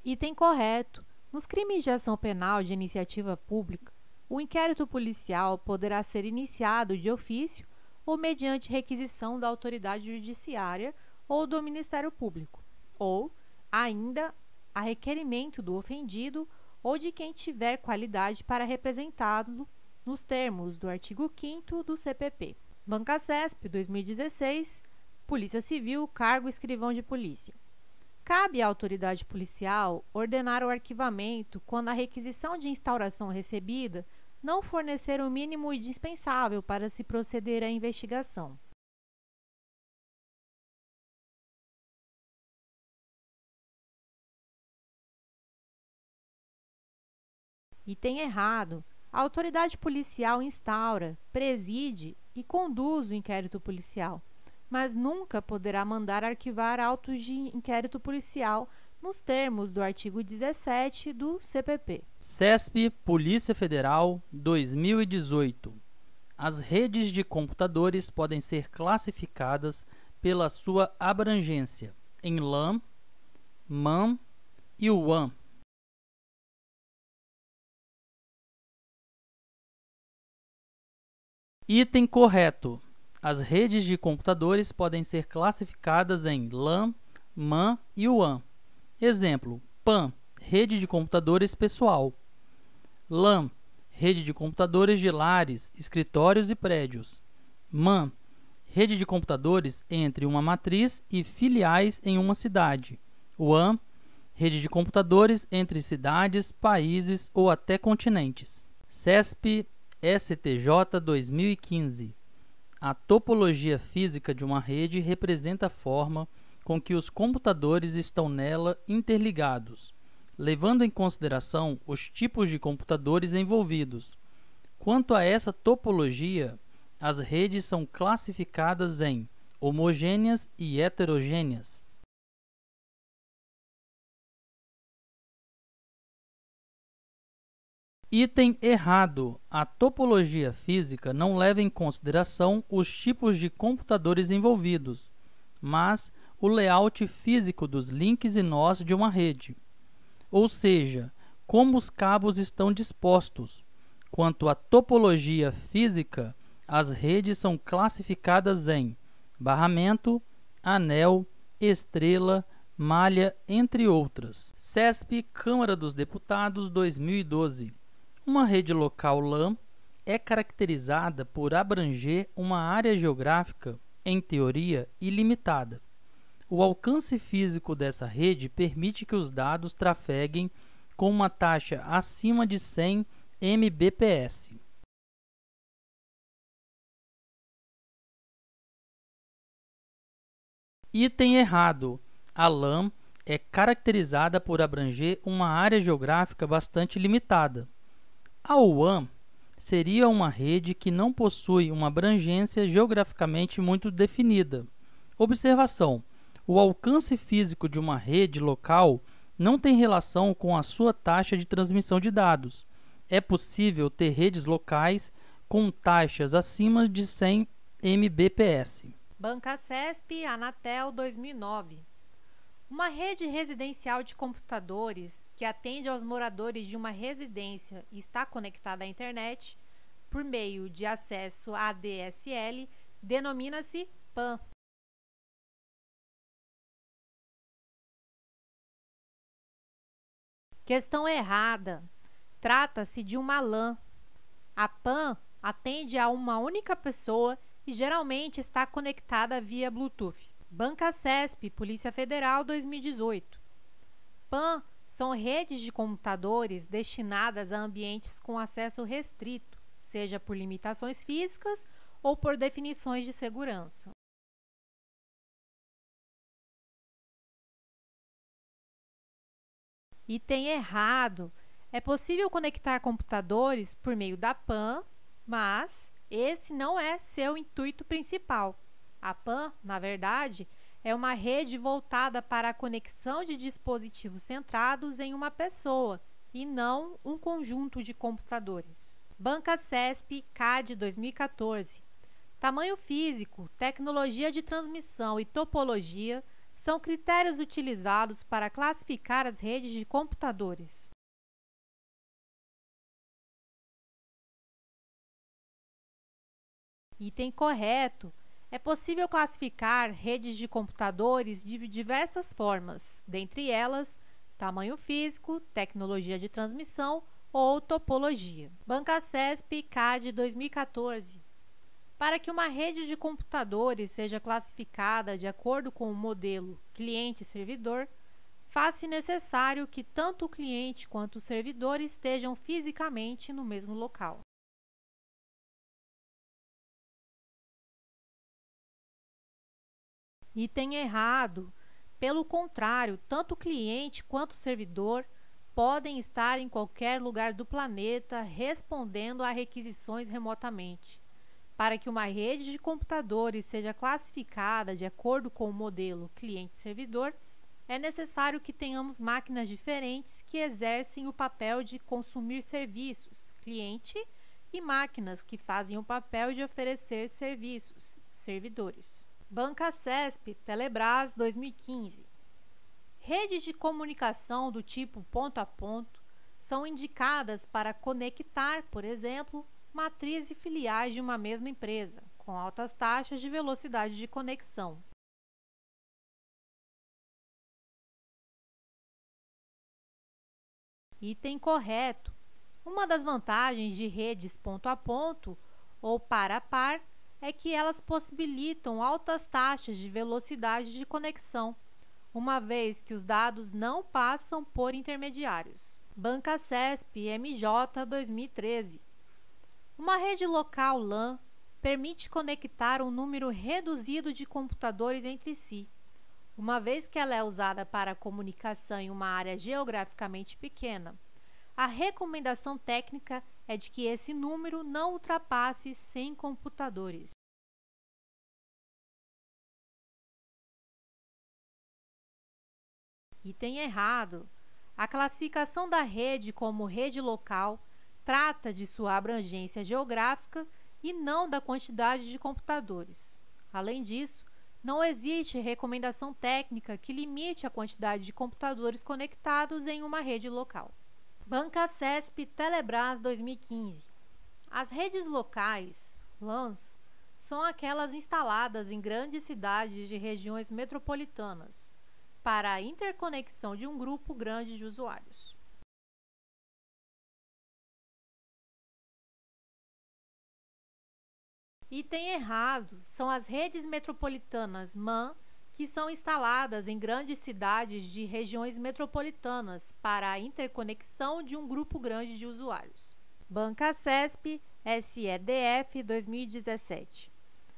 Item correto. Nos crimes de ação penal de iniciativa pública, o inquérito policial poderá ser iniciado de ofício ou mediante requisição da autoridade judiciária ou do Ministério Público, ou, ainda, a requerimento do ofendido ou de quem tiver qualidade para representá-lo nos termos do artigo 5º do CPP. Bancacesp 2016, Polícia Civil, cargo escrivão de polícia. Cabe à autoridade policial ordenar o arquivamento quando a requisição de instauração recebida não fornecer o mínimo indispensável para se proceder à investigação. Item errado. A autoridade policial instaura, preside e conduz o inquérito policial, mas nunca poderá mandar arquivar autos de inquérito policial nos termos do artigo 17 do CPP. CESP, Polícia Federal, 2018. As redes de computadores podem ser classificadas pela sua abrangência em LAN, MAN e WAN. Item correto. As redes de computadores podem ser classificadas em LAN, MAN e WAN. Exemplo: PAN, rede de computadores pessoal. LAN, rede de computadores de lares, escritórios e prédios. MAN, rede de computadores entre uma matriz e filiais em uma cidade. WAN, rede de computadores entre cidades, países ou até continentes. CESP STJ 2015. A topologia física de uma rede representa a forma com que os computadores estão nela interligados, levando em consideração os tipos de computadores envolvidos. Quanto a essa topologia, as redes são classificadas em homogêneas e heterogêneas. Item errado. A topologia física não leva em consideração os tipos de computadores envolvidos, mas o layout físico dos links e nós de uma rede, ou seja, como os cabos estão dispostos. Quanto à topologia física, as redes são classificadas em barramento, anel, estrela, malha, entre outras. CESP, Câmara dos Deputados, 2012. Uma rede local LAN é caracterizada por abranger uma área geográfica, em teoria, ilimitada. O alcance físico dessa rede permite que os dados trafeguem com uma taxa acima de 100 Mbps. Item errado. A LAN é caracterizada por abranger uma área geográfica bastante limitada. A WAN seria uma rede que não possui uma abrangência geograficamente muito definida. Observação: o alcance físico de uma rede local não tem relação com a sua taxa de transmissão de dados. É possível ter redes locais com taxas acima de 100 Mbps. BancaCesp, Anatel, 2009. Uma rede residencial de computadores que atende aos moradores de uma residência e está conectada à internet por meio de acesso ADSL denomina-se PAN. Questão errada. Trata-se de uma LAN. A PAN atende a uma única pessoa e geralmente está conectada via Bluetooth. BancaCesp, Polícia Federal, 2018. PAN são redes de computadores destinadas a ambientes com acesso restrito, seja por limitações físicas ou por definições de segurança. Item errado. É possível conectar computadores por meio da PAN, mas esse não é seu intuito principal. A PAN, na verdade, é uma rede voltada para a conexão de dispositivos centrados em uma pessoa e não um conjunto de computadores. BancaCesp, CAD 2014. Tamanho físico, tecnologia de transmissão e topologia são critérios utilizados para classificar as redes de computadores. Item correto. É possível classificar redes de computadores de diversas formas, dentre elas, tamanho físico, tecnologia de transmissão ou topologia. BancaCesp, CAD 2014. Para que uma rede de computadores seja classificada de acordo com o modelo cliente-servidor, faz-se necessário que tanto o cliente quanto o servidor estejam fisicamente no mesmo local. Item errado. Pelo contrário, tanto o cliente quanto o servidor podem estar em qualquer lugar do planeta respondendo a requisições remotamente. Para que uma rede de computadores seja classificada de acordo com o modelo cliente-servidor, é necessário que tenhamos máquinas diferentes que exercem o papel de consumir serviços, cliente, e máquinas que fazem o papel de oferecer serviços, servidores. Bancasesp Telebrás 2015. Redes de comunicação do tipo ponto a ponto são indicadas para conectar, por exemplo, matrizes e filiais de uma mesma empresa, com altas taxas de velocidade de conexão. Item correto. Uma das vantagens de redes ponto a ponto ou par a par é que elas possibilitam altas taxas de velocidade de conexão, uma vez que os dados não passam por intermediários. Bancasesp MJ 2013. Uma rede local LAN permite conectar um número reduzido de computadores entre si, uma vez que ela é usada para comunicação em uma área geograficamente pequena. A recomendação técnica é de que esse número não ultrapasse 100 computadores. Item errado. A classificação da rede como rede local trata de sua abrangência geográfica e não da quantidade de computadores. Além disso, não existe recomendação técnica que limite a quantidade de computadores conectados em uma rede local. Bancasesp Telebrás 2015. As redes locais, LANs, são aquelas instaladas em grandes cidades de regiões metropolitanas, para a interconexão de um grupo grande de usuários. Item errado são as redes metropolitanas MAN, que são instaladas em grandes cidades de regiões metropolitanas para a interconexão de um grupo grande de usuários. Bancasesp SEDF 2017.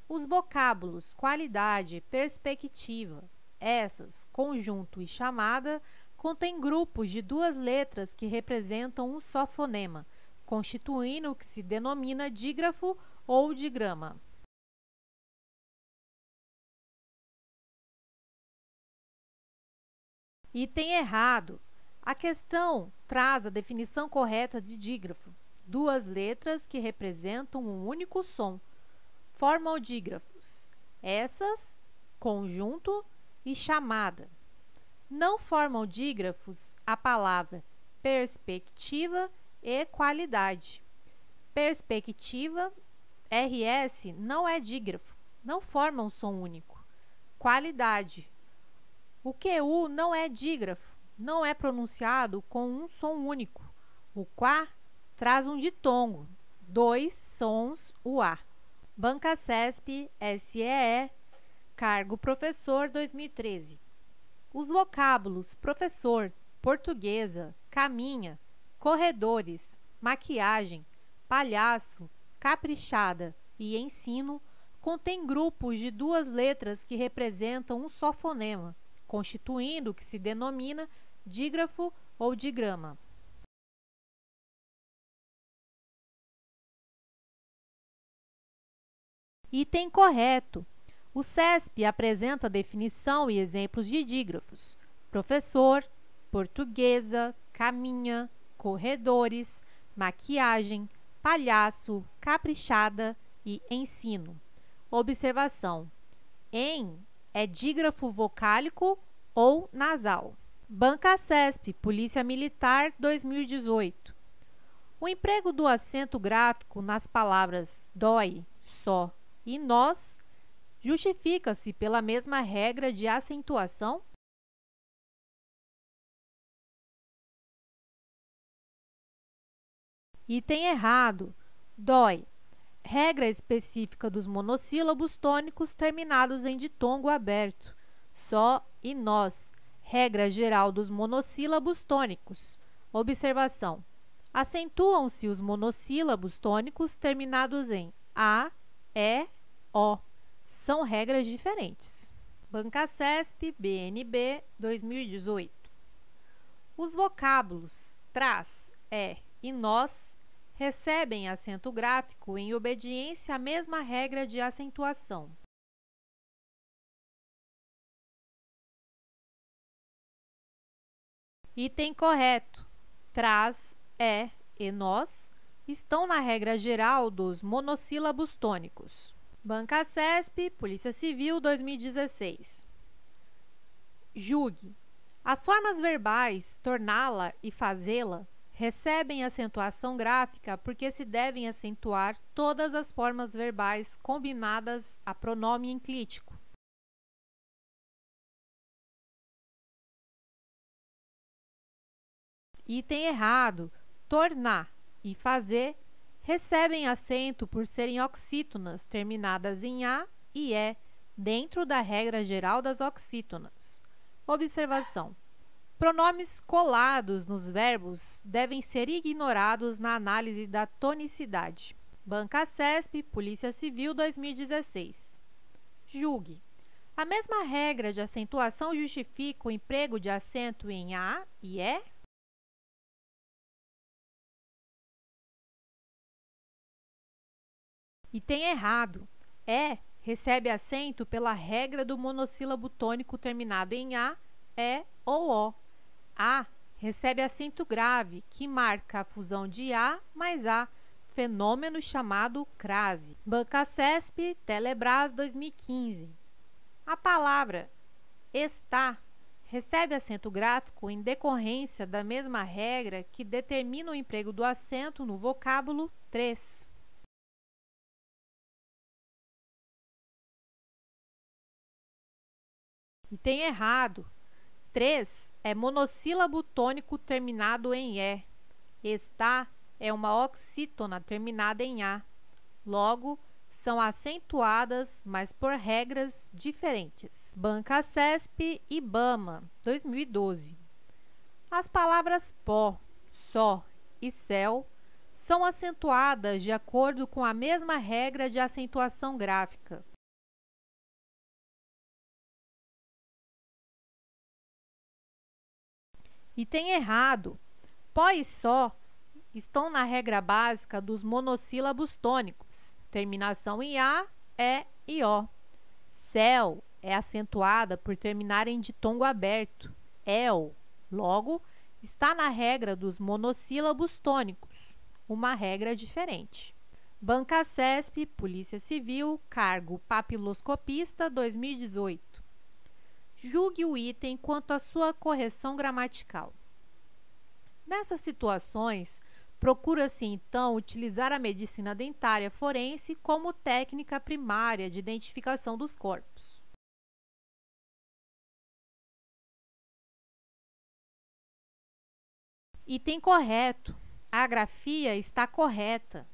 Os vocábulos qualidade, perspectiva, essas, conjunto e chamada contêm grupos de duas letras que representam um só fonema, constituindo o que se denomina dígrafo ou digrama. Item errado. A questão traz a definição correta de dígrafo. Duas letras que representam um único som. Formam dígrafos. Essas, conjunto e chamada. Não formam dígrafos a palavra perspectiva e qualidade. Perspectiva, RS, não é dígrafo, não forma um som único. Qualidade. O QU não é dígrafo, não é pronunciado com um som único. O quá traz um ditongo, dois sons UA. Bancasesp SEE, cargo professor 2013. Os vocábulos professor, portuguesa, caminha, corredores, maquiagem, palhaço, caprichada e ensino contêm grupos de duas letras que representam um só fonema, constituindo o que se denomina dígrafo ou digrama. Item correto. O CESP apresenta definição e exemplos de dígrafos: professor, portuguesa, caminha, corredores, maquiagem, palhaço, caprichada e ensino. Observação: em é dígrafo vocálico ou nasal. Bancasesp Polícia Militar 2018. O emprego do acento gráfico nas palavras dói, só e nós justifica-se pela mesma regra de acentuação? Item errado. Dói. Regra específica dos monossílabos tônicos terminados em ditongo aberto. Só e nós. Regra geral dos monossílabos tônicos. Observação: acentuam-se os monossílabos tônicos terminados em A, E, O. São regras diferentes. Bancasesp BNB 2018. Os vocábulos traz, é e nós recebem acento gráfico em obediência à mesma regra de acentuação. Item correto. Traz, é e nós estão na regra geral dos monossílabos tônicos. Banca CESP, Polícia Civil, 2016. Julgue. As formas verbais torná-la e fazê-la recebem acentuação gráfica porque se devem acentuar todas as formas verbais combinadas a pronome enclítico. Item errado. Tornar e fazer recebem acento por serem oxítonas terminadas em A e E, dentro da regra geral das oxítonas. Observação. Pronomes colados nos verbos devem ser ignorados na análise da tonicidade. Banca CESP, Polícia Civil, 2016. Julgue. A mesma regra de acentuação justifica o emprego de acento em A e E? Item errado. É recebe acento pela regra do monossílabo tônico terminado em A, E ou O. A recebe acento grave, que marca a fusão de A mais A, fenômeno chamado crase. Banca CESP, Telebrás, 2015. A palavra está recebe acento gráfico em decorrência da mesma regra que determina o emprego do acento no vocábulo três. Item errado. 3 é monossílabo tônico terminado em E. Está é uma oxítona terminada em A. Logo, são acentuadas, mas por regras diferentes. Banca CESP e IBAMA, 2012. As palavras pó, só e céu são acentuadas de acordo com a mesma regra de acentuação gráfica. Item errado. Pó e só estão na regra básica dos monossílabos tônicos, terminação em A, E e O. Céu é acentuada por terminar em ditongo aberto, EL. Logo, está na regra dos monossílabos tônicos, uma regra diferente. Banca CESP, Polícia Civil, cargo papiloscopista, 2018. Julgue o item quanto à sua correção gramatical. Nessas situações, procura-se então utilizar a medicina dentária forense como técnica primária de identificação dos corpos. Item correto. A grafia está correta.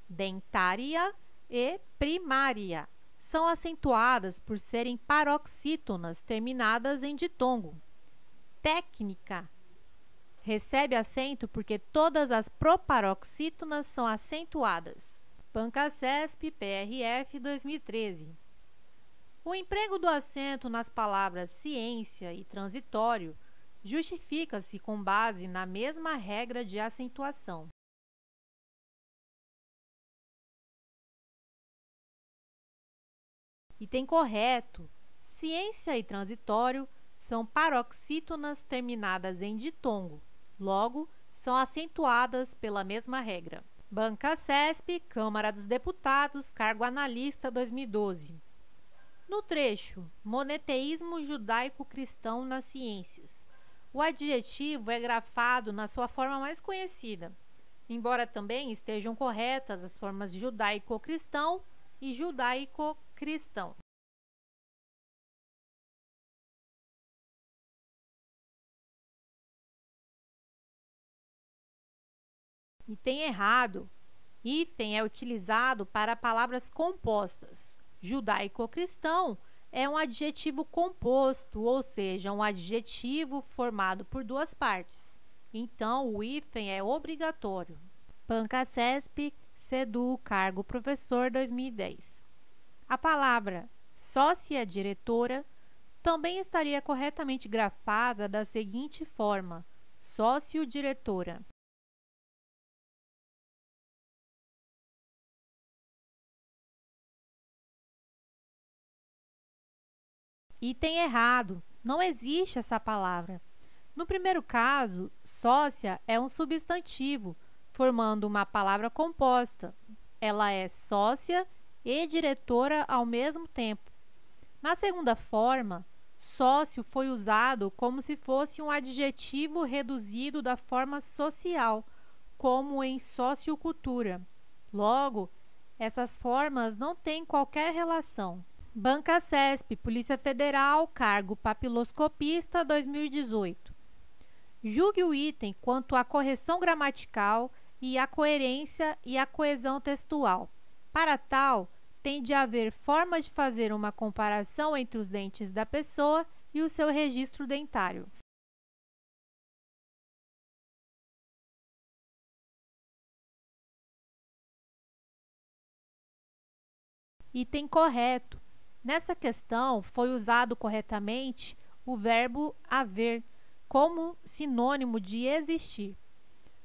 Dentária e primária são acentuadas por serem paroxítonas terminadas em ditongo. Técnica recebe acento porque todas as proparoxítonas são acentuadas. Banca CESP, PRF, 2013. O emprego do acento nas palavras ciência e transitório justifica-se com base na mesma regra de acentuação. Item correto. Ciência e transitório são paroxítonas terminadas em ditongo. Logo, são acentuadas pela mesma regra. Banca CESP, Câmara dos Deputados, cargo analista, 2012. No trecho Monoteísmo judaico-cristão nas ciências, o adjetivo é grafado na sua forma mais conhecida, embora também estejam corretas as formas judaico-cristão e judaico-cristão. Item errado. Hífen é utilizado para palavras compostas. Judaico-cristão é um adjetivo composto, ou seja, um adjetivo formado por duas partes. Então, o hífen é obrigatório. Banca CESP, CEDU, cargo professor, 2010. A palavra sócia-diretora também estaria corretamente grafada da seguinte forma: sócio-diretora. Item errado. Não existe essa palavra. No primeiro caso, sócia é um substantivo, formando uma palavra composta. Ela é sócia e diretora ao mesmo tempo. Na segunda forma, sócio foi usado como se fosse um adjetivo reduzido da forma social, como em sociocultura. Logo, essas formas não têm qualquer relação. Bancasesp, Polícia Federal, cargo papiloscopista 2018. Julgue o item quanto à correção gramatical e à coerência e à coesão textual. Para tal, tem de haver forma de fazer uma comparação entre os dentes da pessoa e o seu registro dentário. Item correto. Nessa questão, foi usado corretamente o verbo haver como sinônimo de existir.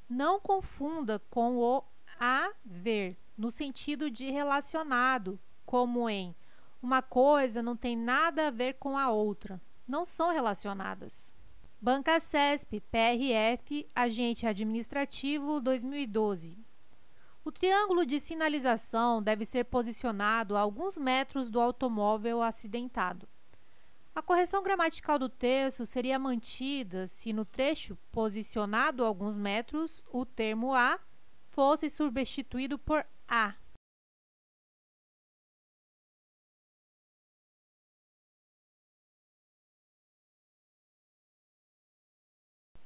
Não confunda com o haver, no sentido de relacionado, como em uma coisa não tem nada a ver com a outra. Não são relacionadas. Bancasesp, PRF, Agente Administrativo 2012. O triângulo de sinalização deve ser posicionado a alguns metros do automóvel acidentado. A correção gramatical do texto seria mantida se no trecho posicionado a alguns metros o termo a fosse substituído por a.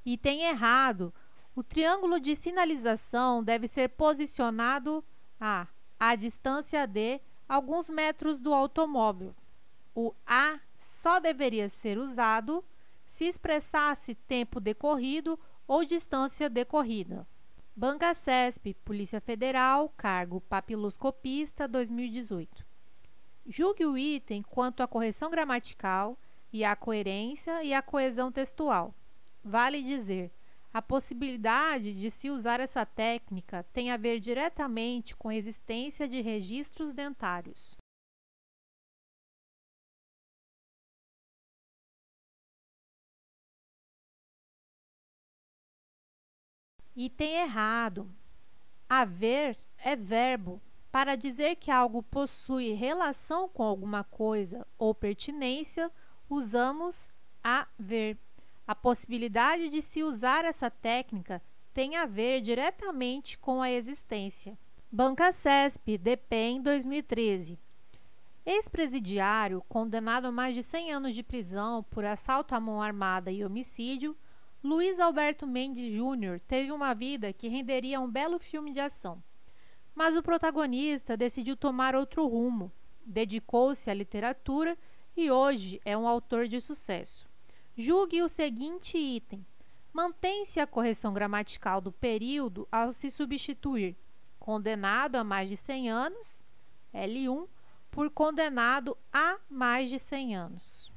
Item errado. O triângulo de sinalização deve ser posicionado à distância de alguns metros do automóvel. O a só deveria ser usado se expressasse tempo decorrido ou distância decorrida. Bancasesp, Polícia Federal, cargo papiloscopista 2018. Julgue o item quanto à correção gramatical e à coerência e à coesão textual. Vale dizer, a possibilidade de se usar essa técnica tem a ver diretamente com a existência de registros dentários. Item errado. Haver é verbo. Para dizer que algo possui relação com alguma coisa ou pertinência, usamos haver. A possibilidade de se usar essa técnica tem a ver diretamente com a existência. Bancasesp, DPEM 2013. Ex-presidiário, condenado a mais de 100 anos de prisão por assalto à mão armada e homicídio, Luiz Alberto Mendes Júnior teve uma vida que renderia um belo filme de ação. Mas o protagonista decidiu tomar outro rumo, dedicou-se à literatura e hoje é um autor de sucesso. Julgue o seguinte item. Mantém-se a correção gramatical do período ao se substituir condenado a mais de 100 anos, L1, por condenado a mais de 100 anos.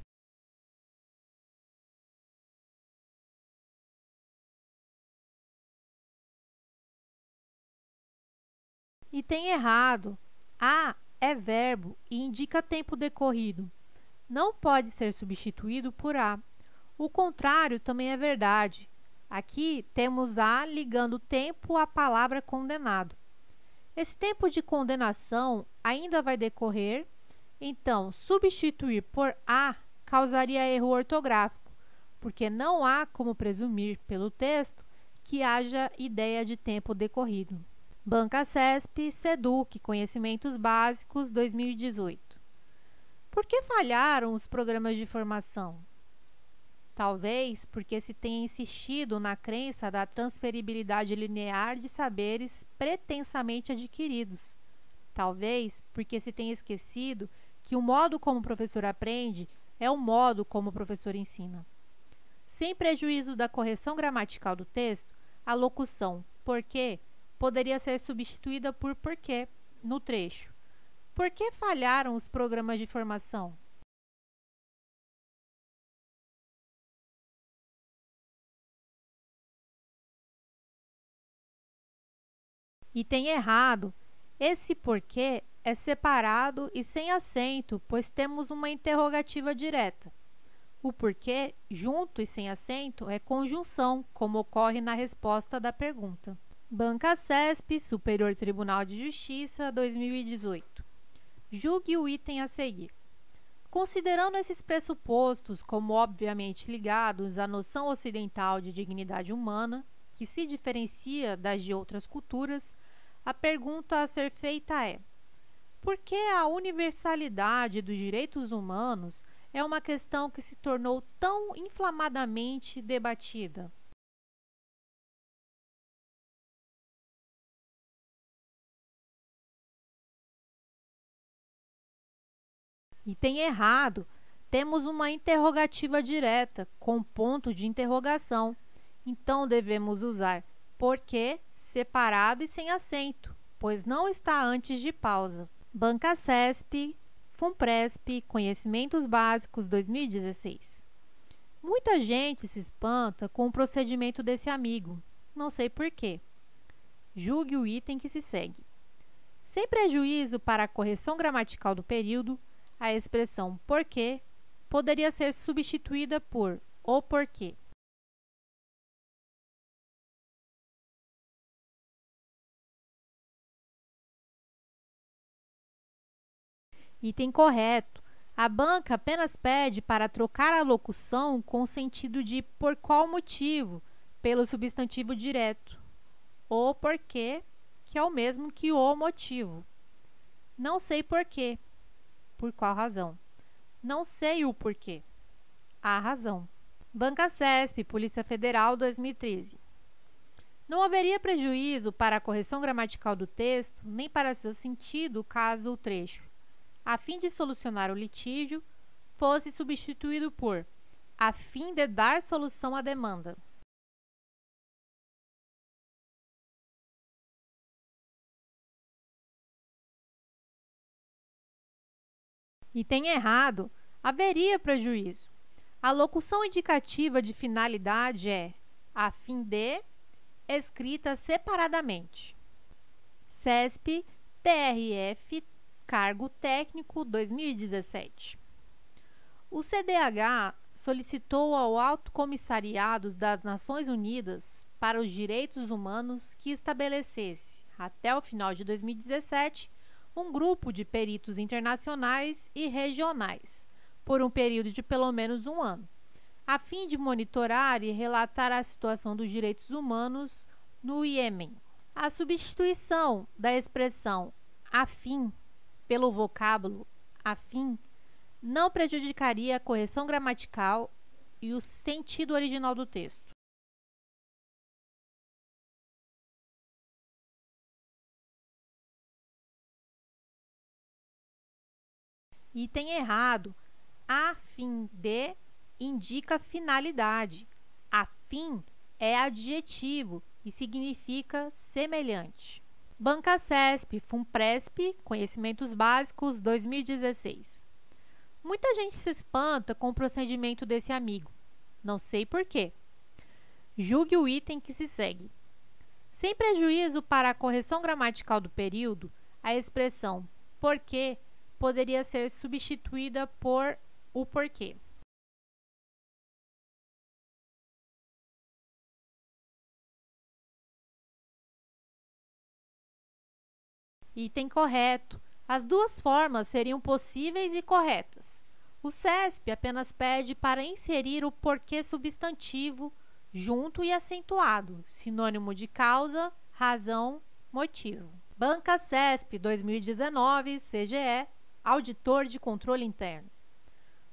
Item errado. A é verbo e indica tempo decorrido. Não pode ser substituído por a. O contrário também é verdade. Aqui temos a ligando tempo à palavra condenado. Esse tempo de condenação ainda vai decorrer, então substituir por a causaria erro ortográfico, porque não há como presumir pelo texto que haja ideia de tempo decorrido. Bancasesp, Seduc, Conhecimentos Básicos 2018. Por que falharam os programas de formação? Talvez porque se tenha insistido na crença da transferibilidade linear de saberes pretensamente adquiridos. Talvez porque se tenha esquecido que o modo como o professor aprende é o modo como o professor ensina. Sem prejuízo da correção gramatical do texto, a locução porque poderia ser substituída por porquê no trecho. Por que falharam os programas de formação? Item errado. Esse porquê é separado e sem acento, pois temos uma interrogativa direta. O porquê, junto e sem acento, é conjunção, como ocorre na resposta da pergunta. Banca CESP, Superior Tribunal de Justiça, 2018. Julgue o item a seguir. Considerando esses pressupostos como obviamente ligados à noção ocidental de dignidade humana, que se diferencia das de outras culturas, a pergunta a ser feita é: por que a universalidade dos direitos humanos é uma questão que se tornou tão inflamadamente debatida? Item errado. Temos uma interrogativa direta com ponto de interrogação. Então, devemos usar porquê separado e sem acento, pois não está antes de pausa. Banca CESP, FUNPRESP, Conhecimentos Básicos, 2016. Muita gente se espanta com o procedimento desse amigo. Não sei porquê. Julgue o item que se segue. Sem prejuízo para a correção gramatical do período, a expressão porquê poderia ser substituída por o porquê. Item correto. A banca apenas pede para trocar a locução com o sentido de por qual motivo, pelo substantivo direto. O porquê, que é o mesmo que o motivo. Não sei porquê. Por qual razão? Não sei o porquê. A razão. Banca CESP, Polícia Federal, 2013. Não haveria prejuízo para a correção gramatical do texto, nem para seu sentido, caso o trecho, a fim de solucionar o litígio, fosse substituído por a fim de dar solução à demanda. Item errado. Haveria prejuízo. A locução indicativa de finalidade é a fim de, escrita separadamente. CESP, TRF, Cargo Técnico, 2017. O CDH solicitou ao Alto Comissariado das Nações Unidas para os Direitos Humanos que estabelecesse, até o final de 2017, um grupo de peritos internacionais e regionais, por um período de pelo menos um ano, a fim de monitorar e relatar a situação dos direitos humanos no Iêmen. A substituição da expressão a fim pelo vocábulo a fim não prejudicaria a correção gramatical e o sentido original do texto. Item errado. A fim de indica finalidade. A fim é adjetivo e significa semelhante. Banca CESP, FUNPRESP, Conhecimentos Básicos, 2016. Muita gente se espanta com o procedimento desse amigo. Não sei porquê. Julgue o item que se segue. Sem prejuízo para a correção gramatical do período, a expressão porquê poderia ser substituída por o porquê. Item correto. As duas formas seriam possíveis e corretas. O CESP apenas pede para inserir o porquê substantivo junto e acentuado, sinônimo de causa, razão, motivo. Banca CESP 2019, CGE, Auditor de Controle Interno.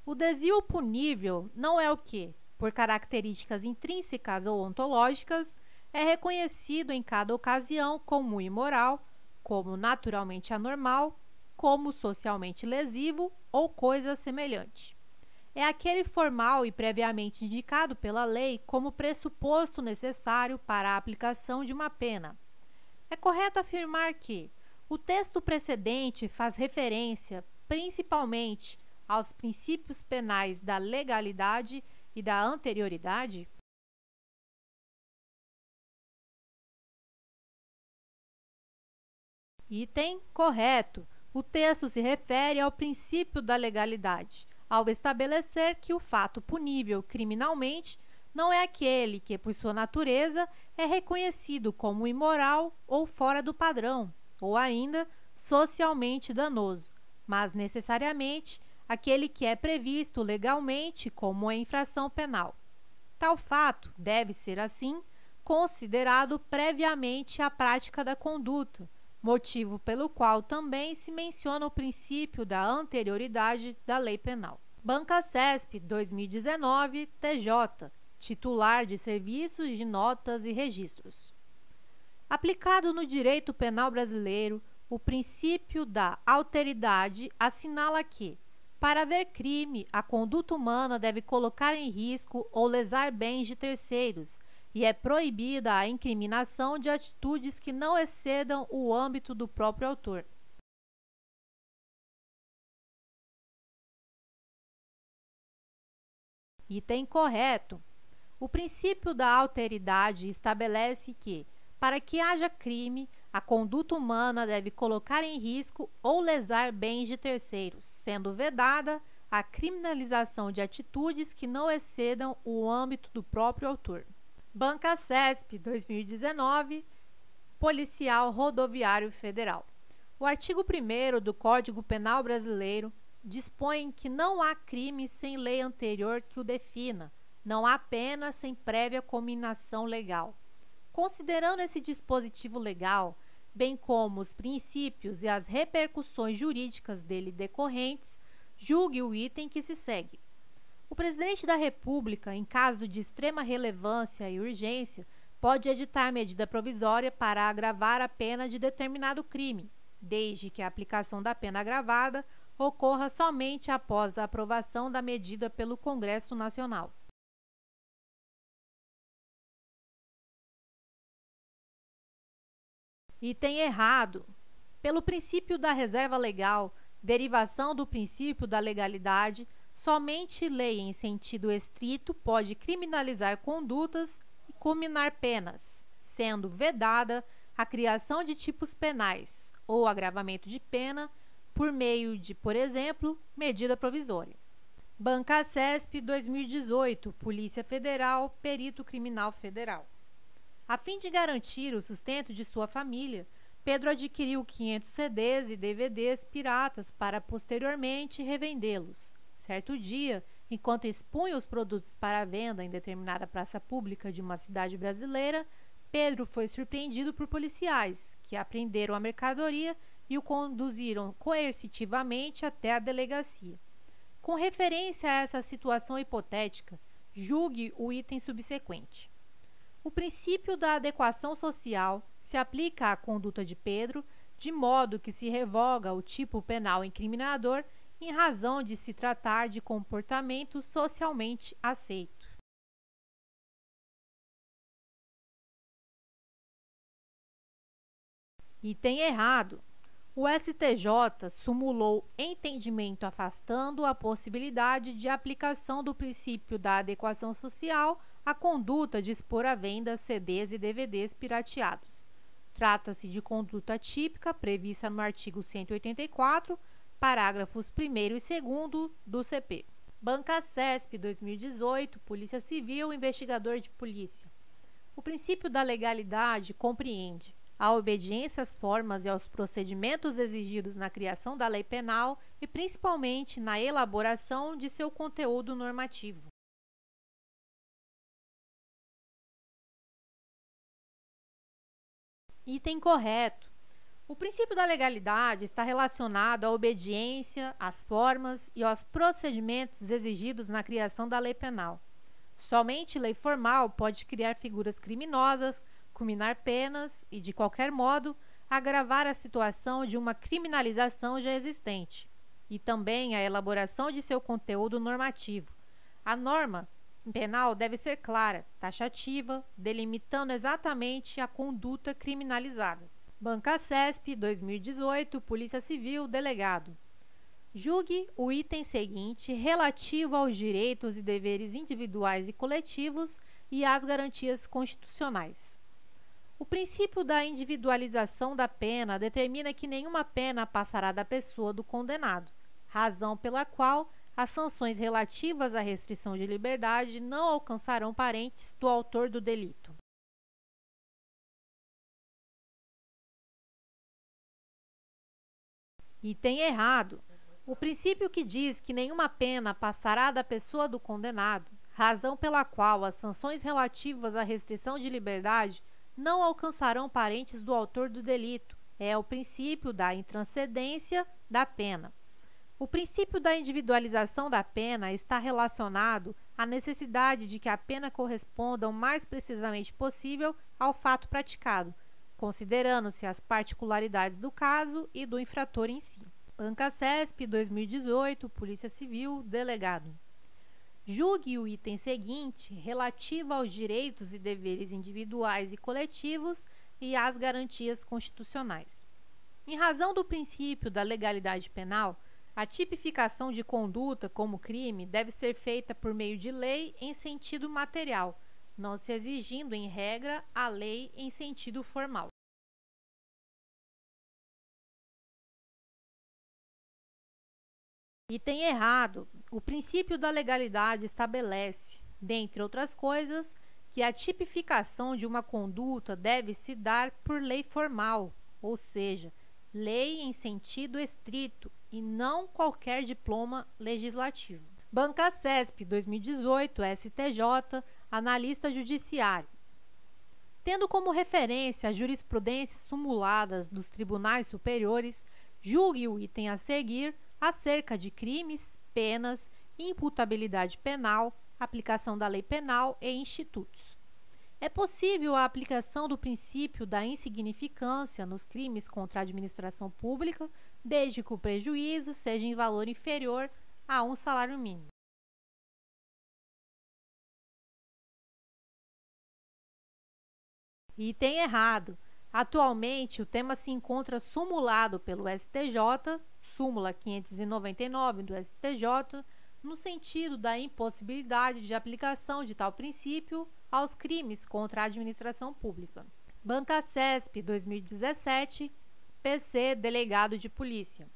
O desvio punível não é o que, por características intrínsecas ou ontológicas, é reconhecido em cada ocasião como imoral, como naturalmente anormal, como socialmente lesivo ou coisa semelhante. É aquele formal e previamente indicado pela lei como pressuposto necessário para a aplicação de uma pena. É correto afirmar que o texto precedente faz referência, principalmente, aos princípios penais da legalidade e da anterioridade? Item correto. O texto se refere ao princípio da legalidade, ao estabelecer que o fato punível criminalmente não é aquele que, por sua natureza, é reconhecido como imoral ou fora do padrão, ou ainda socialmente danoso, mas necessariamente aquele que é previsto legalmente como uma infração penal. Tal fato deve ser, assim, considerado previamente a prática da conduta, motivo pelo qual também se menciona o princípio da anterioridade da lei penal. Bancasesp 2019, TJ, titular de Serviços de Notas e Registros. Aplicado no direito penal brasileiro, o princípio da alteridade assinala que, para haver crime, a conduta humana deve colocar em risco ou lesar bens de terceiros, e é proibida a incriminação de atitudes que não excedam o âmbito do próprio autor. Item correto. O princípio da alteridade estabelece que, para que haja crime, a conduta humana deve colocar em risco ou lesar bens de terceiros, sendo vedada a criminalização de atitudes que não excedam o âmbito do próprio autor. Bancasesp 2019, Policial Rodoviário Federal. O artigo 1º do Código Penal Brasileiro dispõe que não há crime sem lei anterior que o defina, não há pena sem prévia cominação legal. Considerando esse dispositivo legal, bem como os princípios e as repercussões jurídicas dele decorrentes, julgue o item que se segue. O Presidente da República, em caso de extrema relevância e urgência, pode editar medida provisória para agravar a pena de determinado crime, desde que a aplicação da pena agravada ocorra somente após a aprovação da medida pelo Congresso Nacional. Item errado. Pelo princípio da reserva legal, derivação do princípio da legalidade, somente lei em sentido estrito pode criminalizar condutas e cominar penas, sendo vedada a criação de tipos penais ou agravamento de pena por meio de, por exemplo, medida provisória. Bancasesp 2018, Polícia Federal, Perito Criminal Federal. A fim de garantir o sustento de sua família, Pedro adquiriu 500 CDs e DVDs piratas para posteriormente revendê-los. Certo dia, enquanto expunha os produtos para venda em determinada praça pública de uma cidade brasileira, Pedro foi surpreendido por policiais, que apreenderam a mercadoria e o conduziram coercitivamente até a delegacia. Com referência a essa situação hipotética, julgue o item subsequente. O princípio da adequação social se aplica à conduta de Pedro, de modo que se revoga o tipo penal incriminador em razão de se tratar de comportamento socialmente aceito. Item errado. O STJ sumulou entendimento afastando a possibilidade de aplicação do princípio da adequação social à conduta de expor à venda CDs e DVDs pirateados. Trata-se de conduta típica prevista no artigo 184, parágrafos 1º e 2º do CP. Bancasesp 2018, Polícia Civil, Investigador de Polícia. O princípio da legalidade compreende a obediência às formas e aos procedimentos exigidos na criação da lei penal e principalmente na elaboração de seu conteúdo normativo. Item correto. O princípio da legalidade está relacionado à obediência, às formas e aos procedimentos exigidos na criação da lei penal. Somente lei formal pode criar figuras criminosas, cominar penas e, de qualquer modo, agravar a situação de uma criminalização já existente, e também a elaboração de seu conteúdo normativo. A norma penal deve ser clara, taxativa, delimitando exatamente a conduta criminalizada. Bancasesp 2018, Polícia Civil, Delegado. Julgue o item seguinte relativo aos direitos e deveres individuais e coletivos e às garantias constitucionais. O princípio da individualização da pena determina que nenhuma pena passará da pessoa do condenado, razão pela qual as sanções relativas à restrição de liberdade não alcançarão parentes do autor do delito. Item errado. O princípio que diz que nenhuma pena passará da pessoa do condenado, razão pela qual as sanções relativas à restrição de liberdade não alcançarão parentes do autor do delito, é o princípio da intranscendência da pena. O princípio da individualização da pena está relacionado à necessidade de que a pena corresponda o mais precisamente possível ao fato praticado, considerando-se as particularidades do caso e do infrator em si. Bancacesp, 2018, Polícia Civil, Delegado. Julgue o item seguinte relativo aos direitos e deveres individuais e coletivos e às garantias constitucionais. Em razão do princípio da legalidade penal, a tipificação de conduta como crime deve ser feita por meio de lei em sentido material, não se exigindo, em regra, a lei em sentido formal. Item errado. O princípio da legalidade estabelece, dentre outras coisas, que a tipificação de uma conduta deve se dar por lei formal, ou seja, lei em sentido estrito e não qualquer diploma legislativo. Bancacesp, 2018, STJ, Analista Judiciário. Tendo como referência as jurisprudências sumuladas dos tribunais superiores, julgue o item a seguir acerca de crimes, penas, imputabilidade penal, aplicação da lei penal e institutos. É possível a aplicação do princípio da insignificância nos crimes contra a administração pública, desde que o prejuízo seja em valor inferior a um salário mínimo. Item errado. Atualmente, o tema se encontra sumulado pelo STJ, súmula 599 do STJ, no sentido da impossibilidade de aplicação de tal princípio aos crimes contra a administração pública. Bancacesp, 2017, PC, Delegado de Polícia.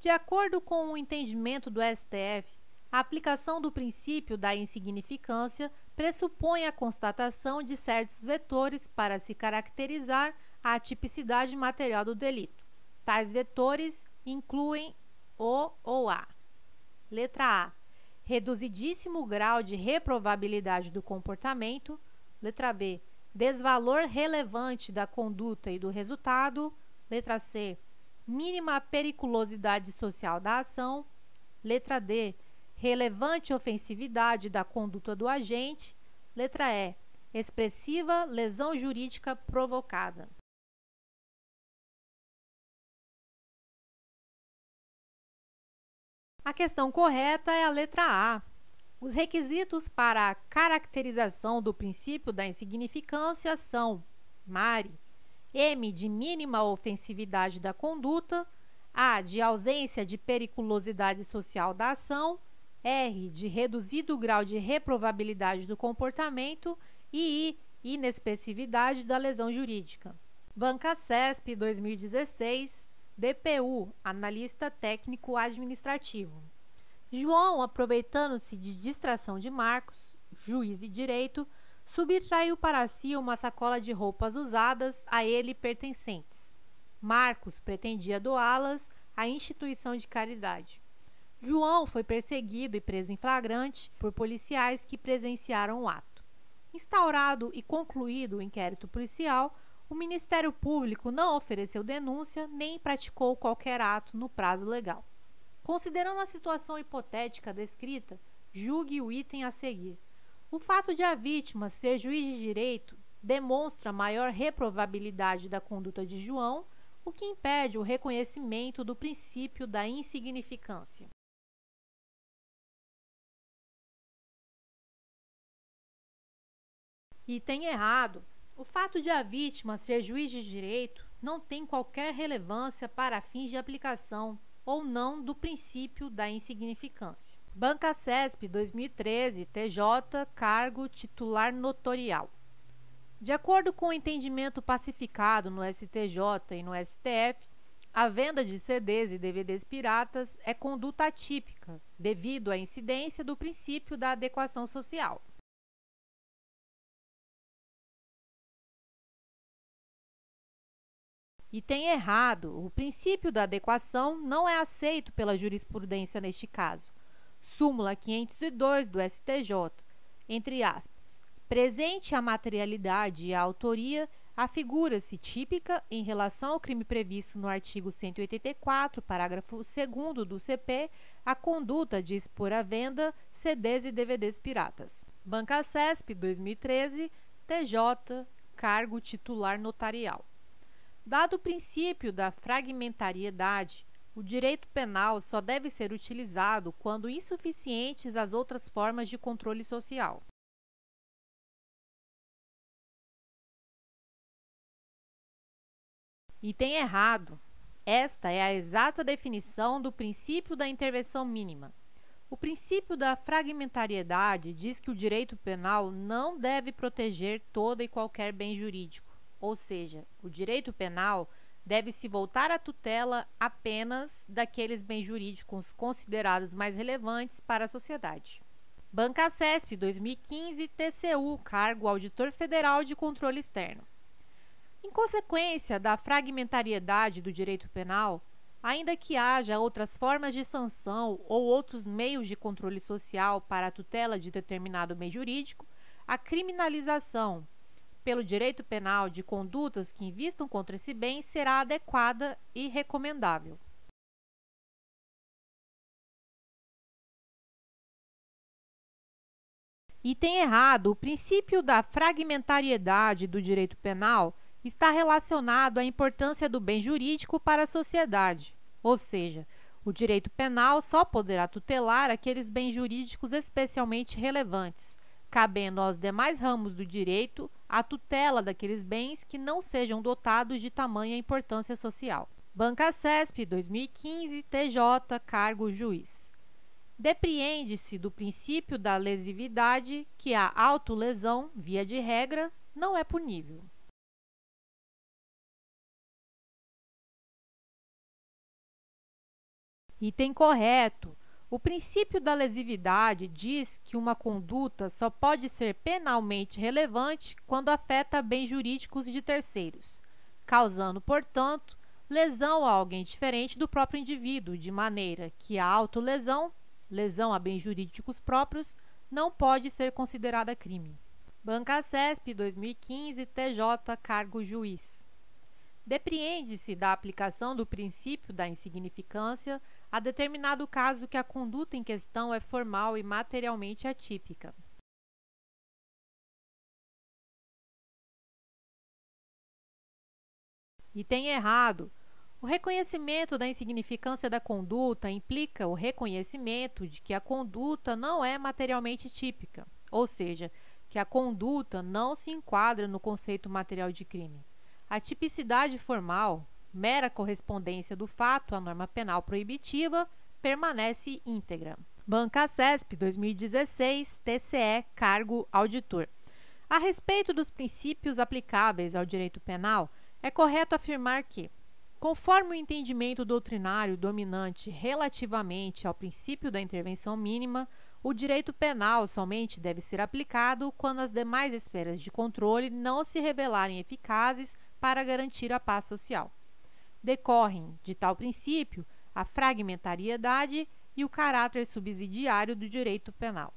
De acordo com o entendimento do STF, a aplicação do princípio da insignificância pressupõe a constatação de certos vetores para se caracterizar a tipicidade material do delito. Tais vetores incluem o ou a. Letra A. Reduzidíssimo grau de reprovabilidade do comportamento. Letra B. Desvalor relevante da conduta e do resultado. Letra C. Mínima periculosidade social da ação. Letra D. Relevante ofensividade da conduta do agente. Letra E. Expressiva lesão jurídica provocada. A questão correta é a letra A. Os requisitos para a caracterização do princípio da insignificância são Mari, M de mínima ofensividade da conduta, A de ausência de periculosidade social da ação, R de reduzido grau de reprovabilidade do comportamento e I, inexpressividade da lesão jurídica. Bancacesp, 2016, DPU, Analista Técnico Administrativo. João, aproveitando-se de distração de Marcos, juiz de direito, subtraiu para si uma sacola de roupas usadas a ele pertencentes. Marcos pretendia doá-las à instituição de caridade. João foi perseguido e preso em flagrante por policiais que presenciaram o ato. Instaurado e concluído o inquérito policial, o Ministério Público não ofereceu denúncia nem praticou qualquer ato no prazo legal. Considerando a situação hipotética descrita, julgue o item a seguir. O fato de a vítima ser juiz de direito demonstra maior reprovabilidade da conduta de João, o que impede o reconhecimento do princípio da insignificância. Item errado. O fato de a vítima ser juiz de direito não tem qualquer relevância para fins de aplicação ou não do princípio da insignificância. Bancacesp, 2013, TJ, cargo titular notorial. De acordo com o entendimento pacificado no STJ e no STF, a venda de CDs e DVDs piratas é conduta atípica, devido à incidência do princípio da adequação social. E tem errado, o princípio da adequação não é aceito pela jurisprudência neste caso. Súmula 502 do STJ, entre aspas, presente a materialidade e a autoria, afigura-se típica em relação ao crime previsto no artigo 184, parágrafo 2º do CP, a conduta de expor à venda CDs e DVDs piratas. Bancasesp 2013, TJ, cargo titular notarial. Dado o princípio da fragmentariedade, o direito penal só deve ser utilizado quando insuficientes as outras formas de controle social. E tem errado. Esta é a exata definição do princípio da intervenção mínima. O princípio da fragmentariedade diz que o direito penal não deve proteger todo e qualquer bem jurídico. Ou seja, o direito penal deve se voltar à tutela apenas daqueles bens jurídicos considerados mais relevantes para a sociedade. Bancasesp 2015, TCU, cargo Auditor Federal de Controle Externo. Em consequência da fragmentariedade do direito penal, ainda que haja outras formas de sanção ou outros meios de controle social para a tutela de determinado bem jurídico, a criminalização pelo direito penal de condutas que invistam contra esse bem será adequada e recomendável. E tem errado, o princípio da fragmentariedade do direito penal está relacionado à importância do bem jurídico para a sociedade, ou seja, o direito penal só poderá tutelar aqueles bens jurídicos especialmente relevantes, cabendo aos demais ramos do direito a tutela daqueles bens que não sejam dotados de tamanha importância social. Bancasesp 2015, TJ, cargo juiz. Depreende-se do princípio da lesividade que a autolesão, via de regra, não é punível. Item correto. O princípio da lesividade diz que uma conduta só pode ser penalmente relevante quando afeta bens jurídicos de terceiros, causando, portanto, lesão a alguém diferente do próprio indivíduo, de maneira que a autolesão, lesão a bens jurídicos próprios, não pode ser considerada crime. Bancasesp 2015, TJ, cargo juiz. Depreende-se da aplicação do princípio da insignificância a determinado caso que a conduta em questão é formal e materialmente atípica. E tem errado. O reconhecimento da insignificância da conduta implica o reconhecimento de que a conduta não é materialmente típica, ou seja, que a conduta não se enquadra no conceito material de crime. A tipicidade formal, mera correspondência do fato à norma penal proibitiva, permanece íntegra. Bancasesp 2016, TCE, cargo auditor. A respeito dos princípios aplicáveis ao direito penal, é correto afirmar que, conforme o entendimento doutrinário dominante relativamente ao princípio da intervenção mínima, o direito penal somente deve ser aplicado quando as demais esferas de controle não se revelarem eficazes para garantir a paz social. Decorrem de tal princípio a fragmentariedade e o caráter subsidiário do direito penal.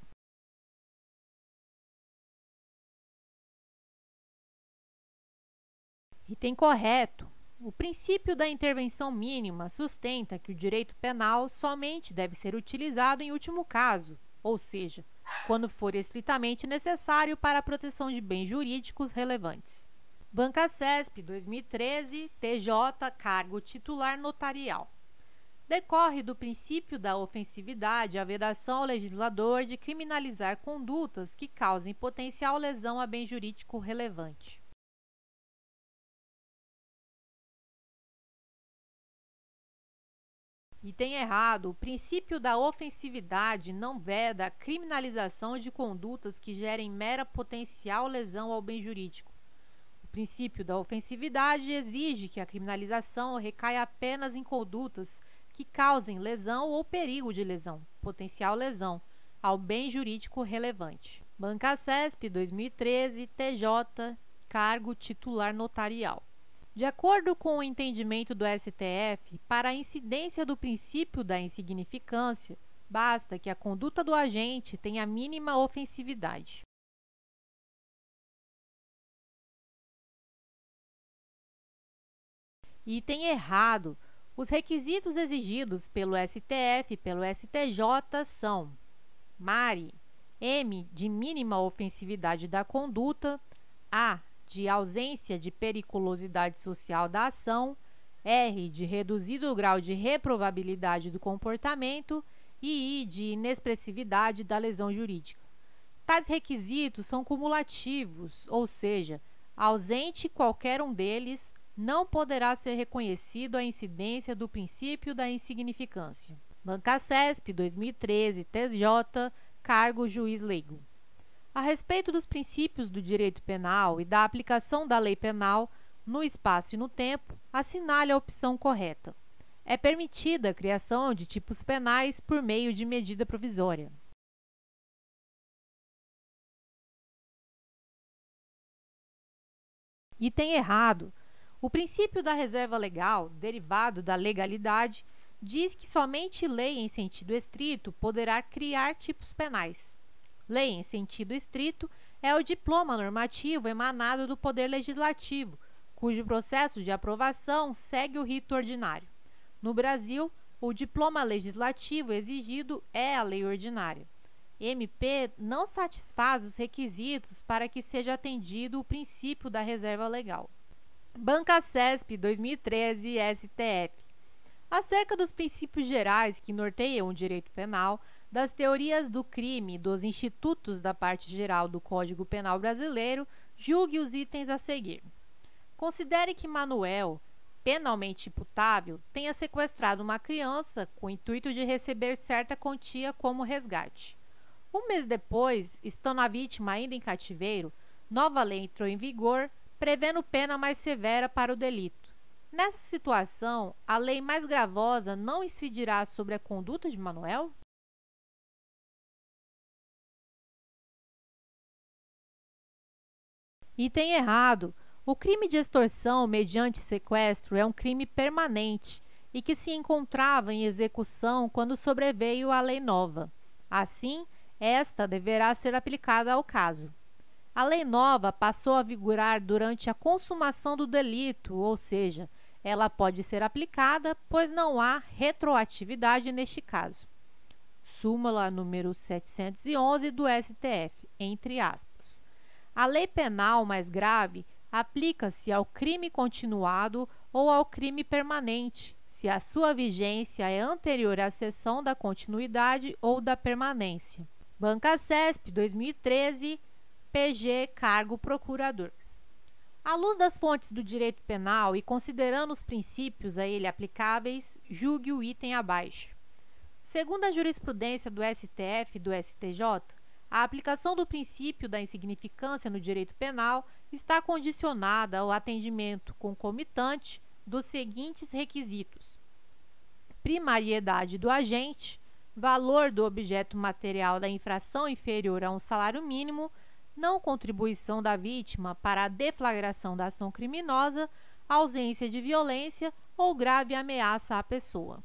Item correto. O princípio da intervenção mínima sustenta que o direito penal somente deve ser utilizado em último caso, ou seja, quando for estritamente necessário para a proteção de bens jurídicos relevantes. Bancasesp 2013, TJ, cargo titular notarial. Decorre do princípio da ofensividade a vedação ao legislador de criminalizar condutas que causem potencial lesão a bem jurídico relevante. Item errado. O princípio da ofensividade não veda a criminalização de condutas que gerem mera potencial lesão ao bem jurídico. princípio da ofensividade exige que a criminalização recaia apenas em condutas que causem lesão ou perigo de lesão, potencial lesão, ao bem jurídico relevante. Bancasesp 2013, TJ, cargo titular notarial. De acordo com o entendimento do STF, para a incidência do princípio da insignificância, basta que a conduta do agente tenha a mínima ofensividade. Item errado. Os requisitos exigidos pelo STF e pelo STJ são: mari, M, de mínima ofensividade da conduta, A, de ausência de periculosidade social da ação, R, de reduzido grau de reprovabilidade do comportamento e I, de inexpressividade da lesão jurídica. Tais requisitos são cumulativos, ou seja, ausente qualquer um deles, não poderá ser reconhecido a incidência do princípio da insignificância. Bancasesp 2013, TJ, cargo juiz leigo. A respeito dos princípios do direito penal e da aplicação da lei penal no espaço e no tempo, assinale a opção correta. É permitida a criação de tipos penais por meio de medida provisória. Item errado. O princípio da reserva legal, derivado da legalidade, diz que somente lei em sentido estrito poderá criar tipos penais. Lei em sentido estrito é o diploma normativo emanado do Poder Legislativo, cujo processo de aprovação segue o rito ordinário. No Brasil, o diploma legislativo exigido é a lei ordinária. MP não satisfaz os requisitos para que seja atendido o princípio da reserva legal. Bancasesp 2013, STF. Acerca dos princípios gerais que norteiam o direito penal, das teorias do crime e dos institutos da parte geral do Código Penal brasileiro, julgue os itens a seguir. Considere que Manuel, penalmente imputável, tenha sequestrado uma criança com o intuito de receber certa quantia como resgate. Um mês depois, estando a vítima ainda em cativeiro, nova lei entrou em vigor, prevendo pena mais severa para o delito. Nessa situação, a lei mais gravosa não incidirá sobre a conduta de Manuel? Item errado. O crime de extorsão mediante sequestro é um crime permanente e que se encontrava em execução quando sobreveio a lei nova. Assim, esta deverá ser aplicada ao caso. A lei nova passou a vigorar durante a consumação do delito, ou seja, ela pode ser aplicada, pois não há retroatividade neste caso. Súmula número 711 do STF, entre aspas. A lei penal mais grave aplica-se ao crime continuado ou ao crime permanente, se a sua vigência é anterior à cessão da continuidade ou da permanência. Bancasesp 2013, PG, cargo procurador. À luz das fontes do direito penal e considerando os princípios a ele aplicáveis, julgue o item abaixo. Segundo a jurisprudência do STF e do STJ, a aplicação do princípio da insignificância no direito penal está condicionada ao atendimento concomitante dos seguintes requisitos: primariedade do agente, valor do objeto material da infração inferior a um salário mínimo, não contribuição da vítima para a deflagração da ação criminosa, ausência de violência ou grave ameaça à pessoa.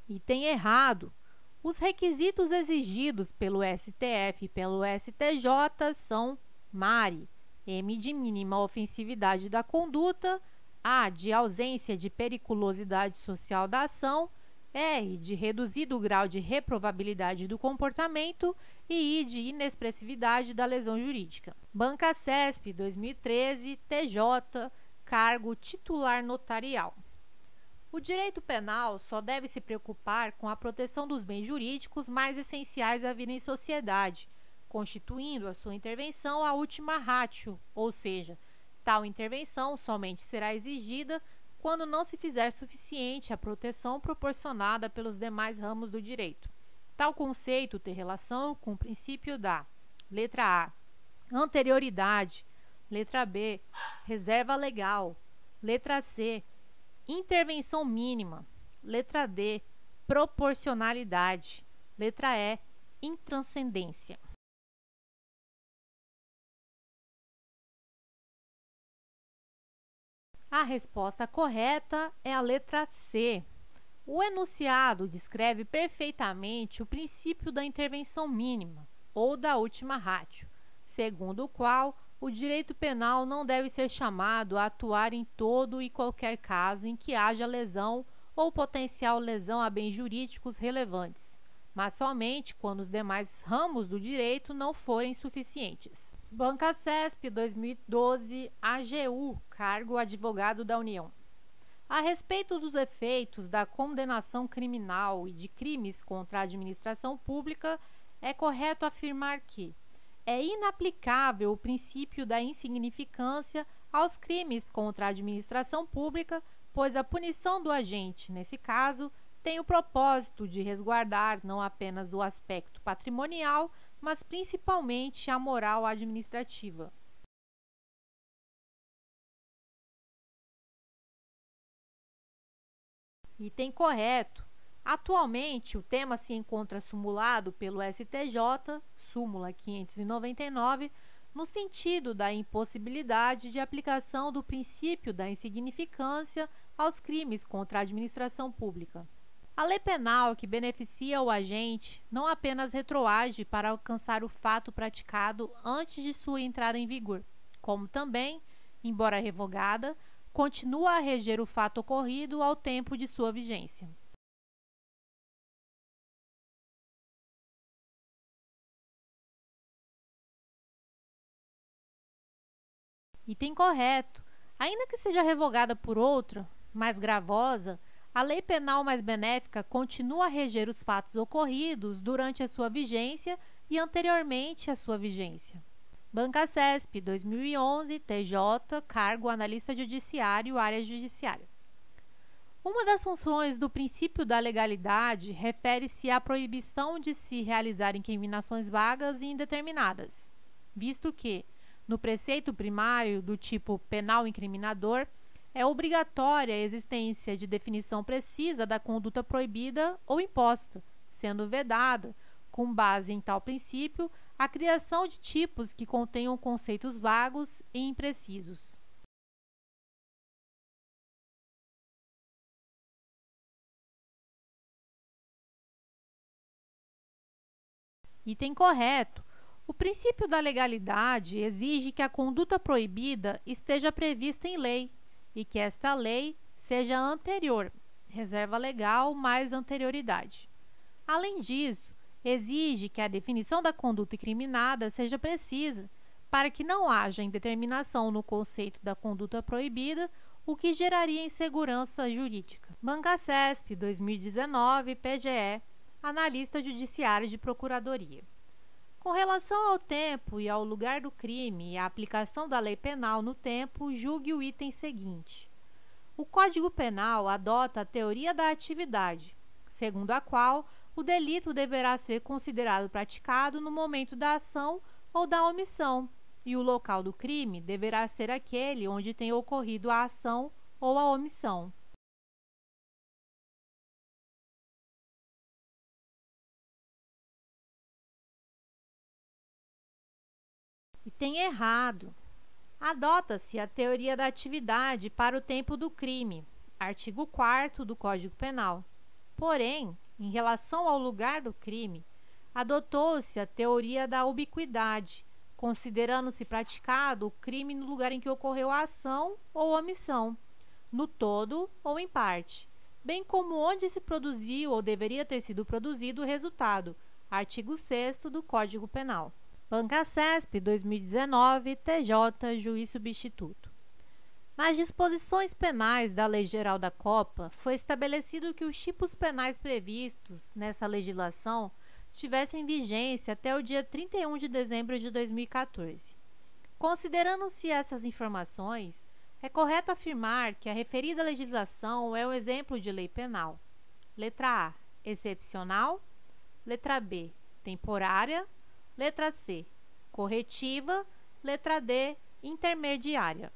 Item errado. Os requisitos exigidos pelo STF e pelo STJ são mari, M, de mínima ofensividade da conduta, A, de ausência de periculosidade social da ação, R, de reduzido grau de reprovabilidade do comportamento e I, de inexpressividade da lesão jurídica. Bancasesp 2013, TJ, cargo titular notarial. O direito penal só deve se preocupar com a proteção dos bens jurídicos mais essenciais à vida em sociedade, constituindo a sua intervenção a ultima ratio, ou seja, tal intervenção somente será exigida quando não se fizer suficiente a proteção proporcionada pelos demais ramos do direito. Tal conceito tem relação com o princípio da letra A, anterioridade, letra B, reserva legal, letra C, intervenção mínima, letra D, proporcionalidade, letra E, intranscendência. A resposta correta é a letra C. O enunciado descreve perfeitamente o princípio da intervenção mínima, ou da última ratio, segundo o qual o direito penal não deve ser chamado a atuar em todo e qualquer caso em que haja lesão ou potencial lesão a bens jurídicos relevantes, mas somente quando os demais ramos do direito não forem suficientes. Banca CESP 2012, AGU, cargo advogado da União. A respeito dos efeitos da condenação criminal e de crimes contra a administração pública, é correto afirmar que é inaplicável o princípio da insignificância aos crimes contra a administração pública, pois a punição do agente, nesse caso, tem o propósito de resguardar não apenas o aspecto patrimonial, mas principalmente a moral administrativa. Item correto. Atualmente, o tema se encontra sumulado pelo STJ, súmula 599, no sentido da impossibilidade de aplicação do princípio da insignificância aos crimes contra a administração pública. A lei penal que beneficia o agente não apenas retroage para alcançar o fato praticado antes de sua entrada em vigor, como também, embora revogada, continua a reger o fato ocorrido ao tempo de sua vigência. Item correto. Ainda que seja revogada por outra, mais gravosa, a lei penal mais benéfica continua a reger os fatos ocorridos durante a sua vigência e anteriormente à sua vigência. Banca CESP 2011, TJ, cargo analista judiciário, área judiciária. Uma das funções do princípio da legalidade refere-se à proibição de se realizar incriminações vagas e indeterminadas, visto que, no preceito primário do tipo penal incriminador, é obrigatória a existência de definição precisa da conduta proibida ou imposta, sendo vedada, com base em tal princípio, a criação de tipos que contenham conceitos vagos e imprecisos. Item correto. O princípio da legalidade exige que a conduta proibida esteja prevista em lei e que esta lei seja anterior, reserva legal mais anterioridade. Além disso, exige que a definição da conduta incriminada seja precisa, para que não haja indeterminação no conceito da conduta proibida, o que geraria insegurança jurídica. Banca CESP 2019, PGE, analista judiciário de procuradoria. Com relação ao tempo e ao lugar do crime e à aplicação da lei penal no tempo, julgue o item seguinte. O Código Penal adota a teoria da atividade, segundo a qual o delito deverá ser considerado praticado no momento da ação ou da omissão, e o local do crime deverá ser aquele onde tem ocorrido a ação ou a omissão. Item errado. Adota-se a teoria da atividade para o tempo do crime, artigo 4º do Código Penal. Porém, em relação ao lugar do crime, adotou-se a teoria da ubiquidade, considerando-se praticado o crime no lugar em que ocorreu a ação ou omissão, no todo ou em parte, bem como onde se produziu ou deveria ter sido produzido o resultado, artigo 6º do Código Penal. Banca CESP 2019, TJ, juiz substituto. Nas disposições penais da Lei Geral da Copa, foi estabelecido que os tipos penais previstos nessa legislação tivessem vigência até o dia 31 de dezembro de 2014. Considerando-se essas informações, é correto afirmar que a referida legislação é um exemplo de lei penal. Letra A, excepcional. Letra B, temporária. Letra C, corretiva. Letra D, intermediária.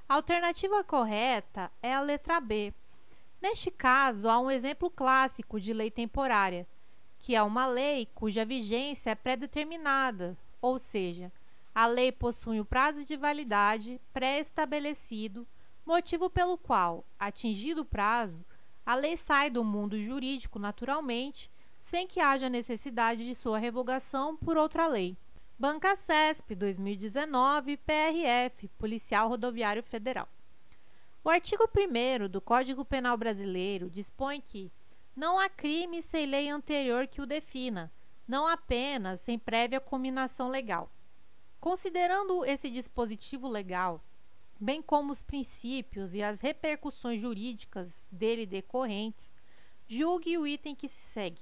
A alternativa correta é a letra B. Neste caso, há um exemplo clássico de lei temporária, que é uma lei cuja vigência é pré-determinada, ou seja, a lei possui um prazo de validade pré-estabelecido, motivo pelo qual, atingido o prazo, a lei sai do mundo jurídico naturalmente, sem que haja necessidade de sua revogação por outra lei. Bancasesp 2019, PRF, Policial Rodoviário Federal. O artigo 1º do Código Penal Brasileiro dispõe que não há crime sem lei anterior que o defina, não apenas sem prévia cominação legal. Considerando esse dispositivo legal, bem como os princípios e as repercussões jurídicas dele decorrentes, julgue o item que se segue.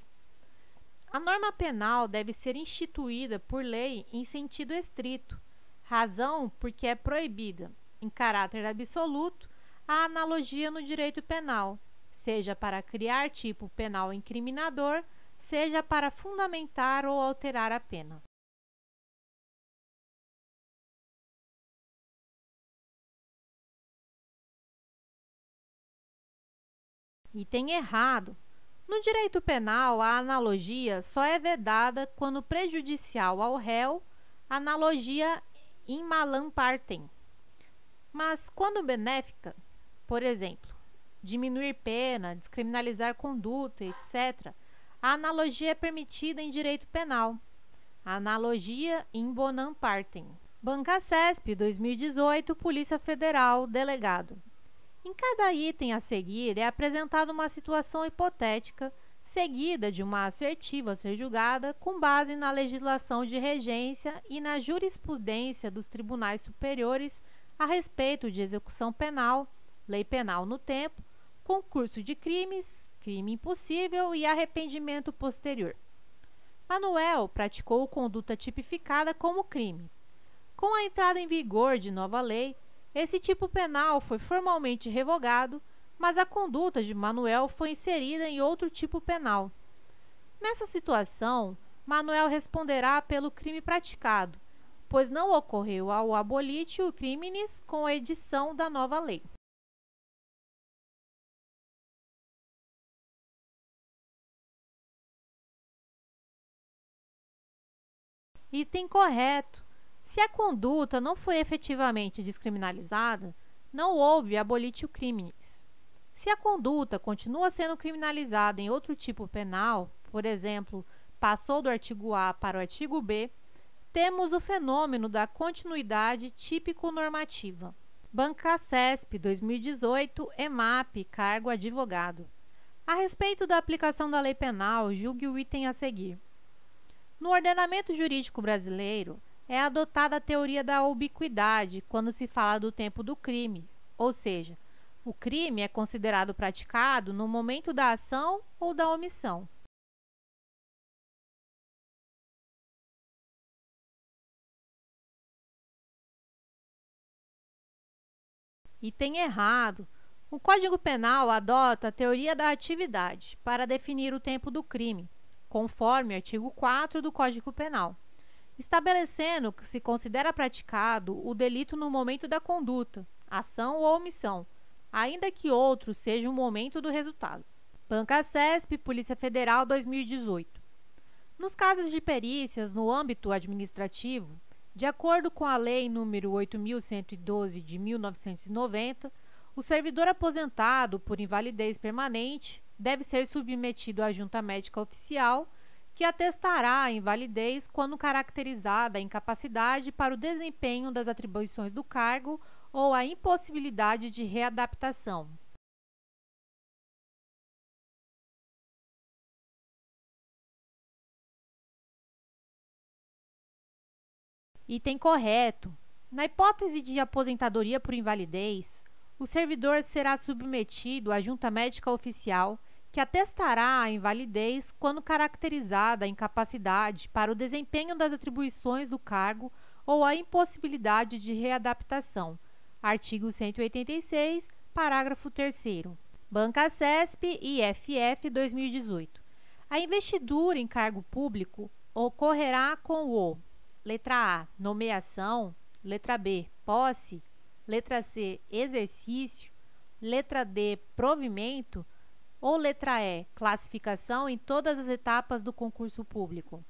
A norma penal deve ser instituída por lei em sentido estrito, razão porque é proibida, em caráter absoluto, a analogia no direito penal, seja para criar tipo penal incriminador, seja para fundamentar ou alterar a pena. Item errado. No direito penal, a analogia só é vedada quando prejudicial ao réu, analogia in malam partem. Mas quando benéfica, por exemplo, diminuir pena, descriminalizar conduta, etc., a analogia é permitida em direito penal. A analogia in bonam partem. Bancasesp 2018, Polícia Federal, delegado. Em cada item a seguir é apresentada uma situação hipotética, seguida de uma assertiva a ser julgada com base na legislação de regência e na jurisprudência dos tribunais superiores a respeito de execução penal, lei penal no tempo, concurso de crimes, crime impossível e arrependimento posterior. Manuel praticou conduta tipificada como crime. Com a entrada em vigor de nova lei, esse tipo penal foi formalmente revogado, mas a conduta de Manuel foi inserida em outro tipo penal. Nessa situação, Manuel responderá pelo crime praticado, pois não ocorreu ao abolitio criminis com a edição da nova lei. Item correto. Se a conduta não foi efetivamente descriminalizada, não houve abolitio criminis. Se a conduta continua sendo criminalizada em outro tipo penal, por exemplo, passou do artigo A para o artigo B, temos o fenômeno da continuidade típico-normativa. Bancasesp 2018, EMAP, cargo advogado. A respeito da aplicação da lei penal, julgue o item a seguir. No ordenamento jurídico brasileiro, é adotada a teoria da ubiquidade quando se fala do tempo do crime, ou seja, o crime é considerado praticado no momento da ação ou da omissão. Item errado. O Código Penal adota a teoria da atividade para definir o tempo do crime, conforme o artigo 4 do Código Penal, estabelecendo que se considera praticado o delito no momento da conduta, ação ou omissão, ainda que outro seja o momento do resultado. Bancasesp, Polícia Federal 2018. Nos casos de perícias no âmbito administrativo, de acordo com a Lei nº 8.112 de 1990, o servidor aposentado por invalidez permanente deve ser submetido à junta médica oficial, que atestará a invalidez quando caracterizada a incapacidade para o desempenho das atribuições do cargo ou a impossibilidade de readaptação. Item correto. Na hipótese de aposentadoria por invalidez, o servidor será submetido à junta médica oficial, que atestará a invalidez quando caracterizada a incapacidade para o desempenho das atribuições do cargo ou a impossibilidade de readaptação, Artigo 186, parágrafo 3º. Banca CESP e IFF 2018. A investidura em cargo público ocorrerá com o: letra A, nomeação, letra B, posse, letra C, exercício, letra D, provimento ou letra E, classificação em todas as etapas do concurso público.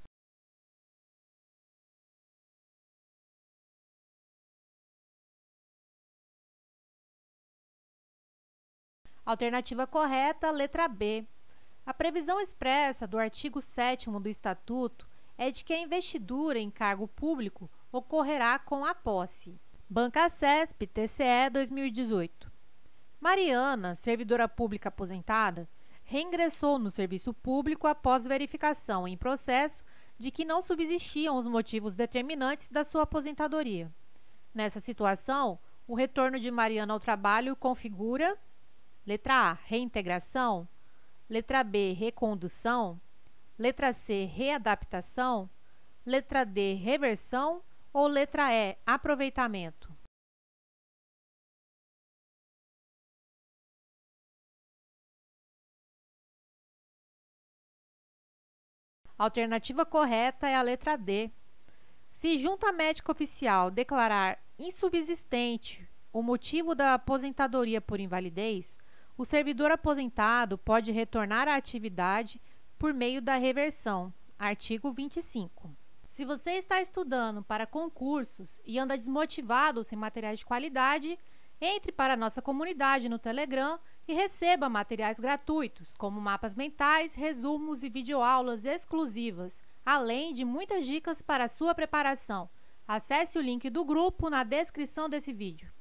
Alternativa correta, letra B. A previsão expressa do artigo 7º do Estatuto é de que a investidura em cargo público ocorrerá com a posse. Banca CESP, TCE 2018. Mariana, servidora pública aposentada, reingressou no serviço público após verificação em processo de que não subsistiam os motivos determinantes da sua aposentadoria. Nessa situação, o retorno de Mariana ao trabalho configura: letra A, reintegração, letra B, recondução, letra C, readaptação, letra D, reversão ou letra E, aproveitamento. A alternativa correta é a letra D. Se junta médica oficial declarar insubsistente o motivo da aposentadoria por invalidez, o servidor aposentado pode retornar à atividade por meio da reversão. Artigo 25. Se você está estudando para concursos e anda desmotivado ou sem materiais de qualidade, entre para a nossa comunidade no Telegram e receba materiais gratuitos, como mapas mentais, resumos e videoaulas exclusivas, além de muitas dicas para a sua preparação. Acesse o link do grupo na descrição desse vídeo.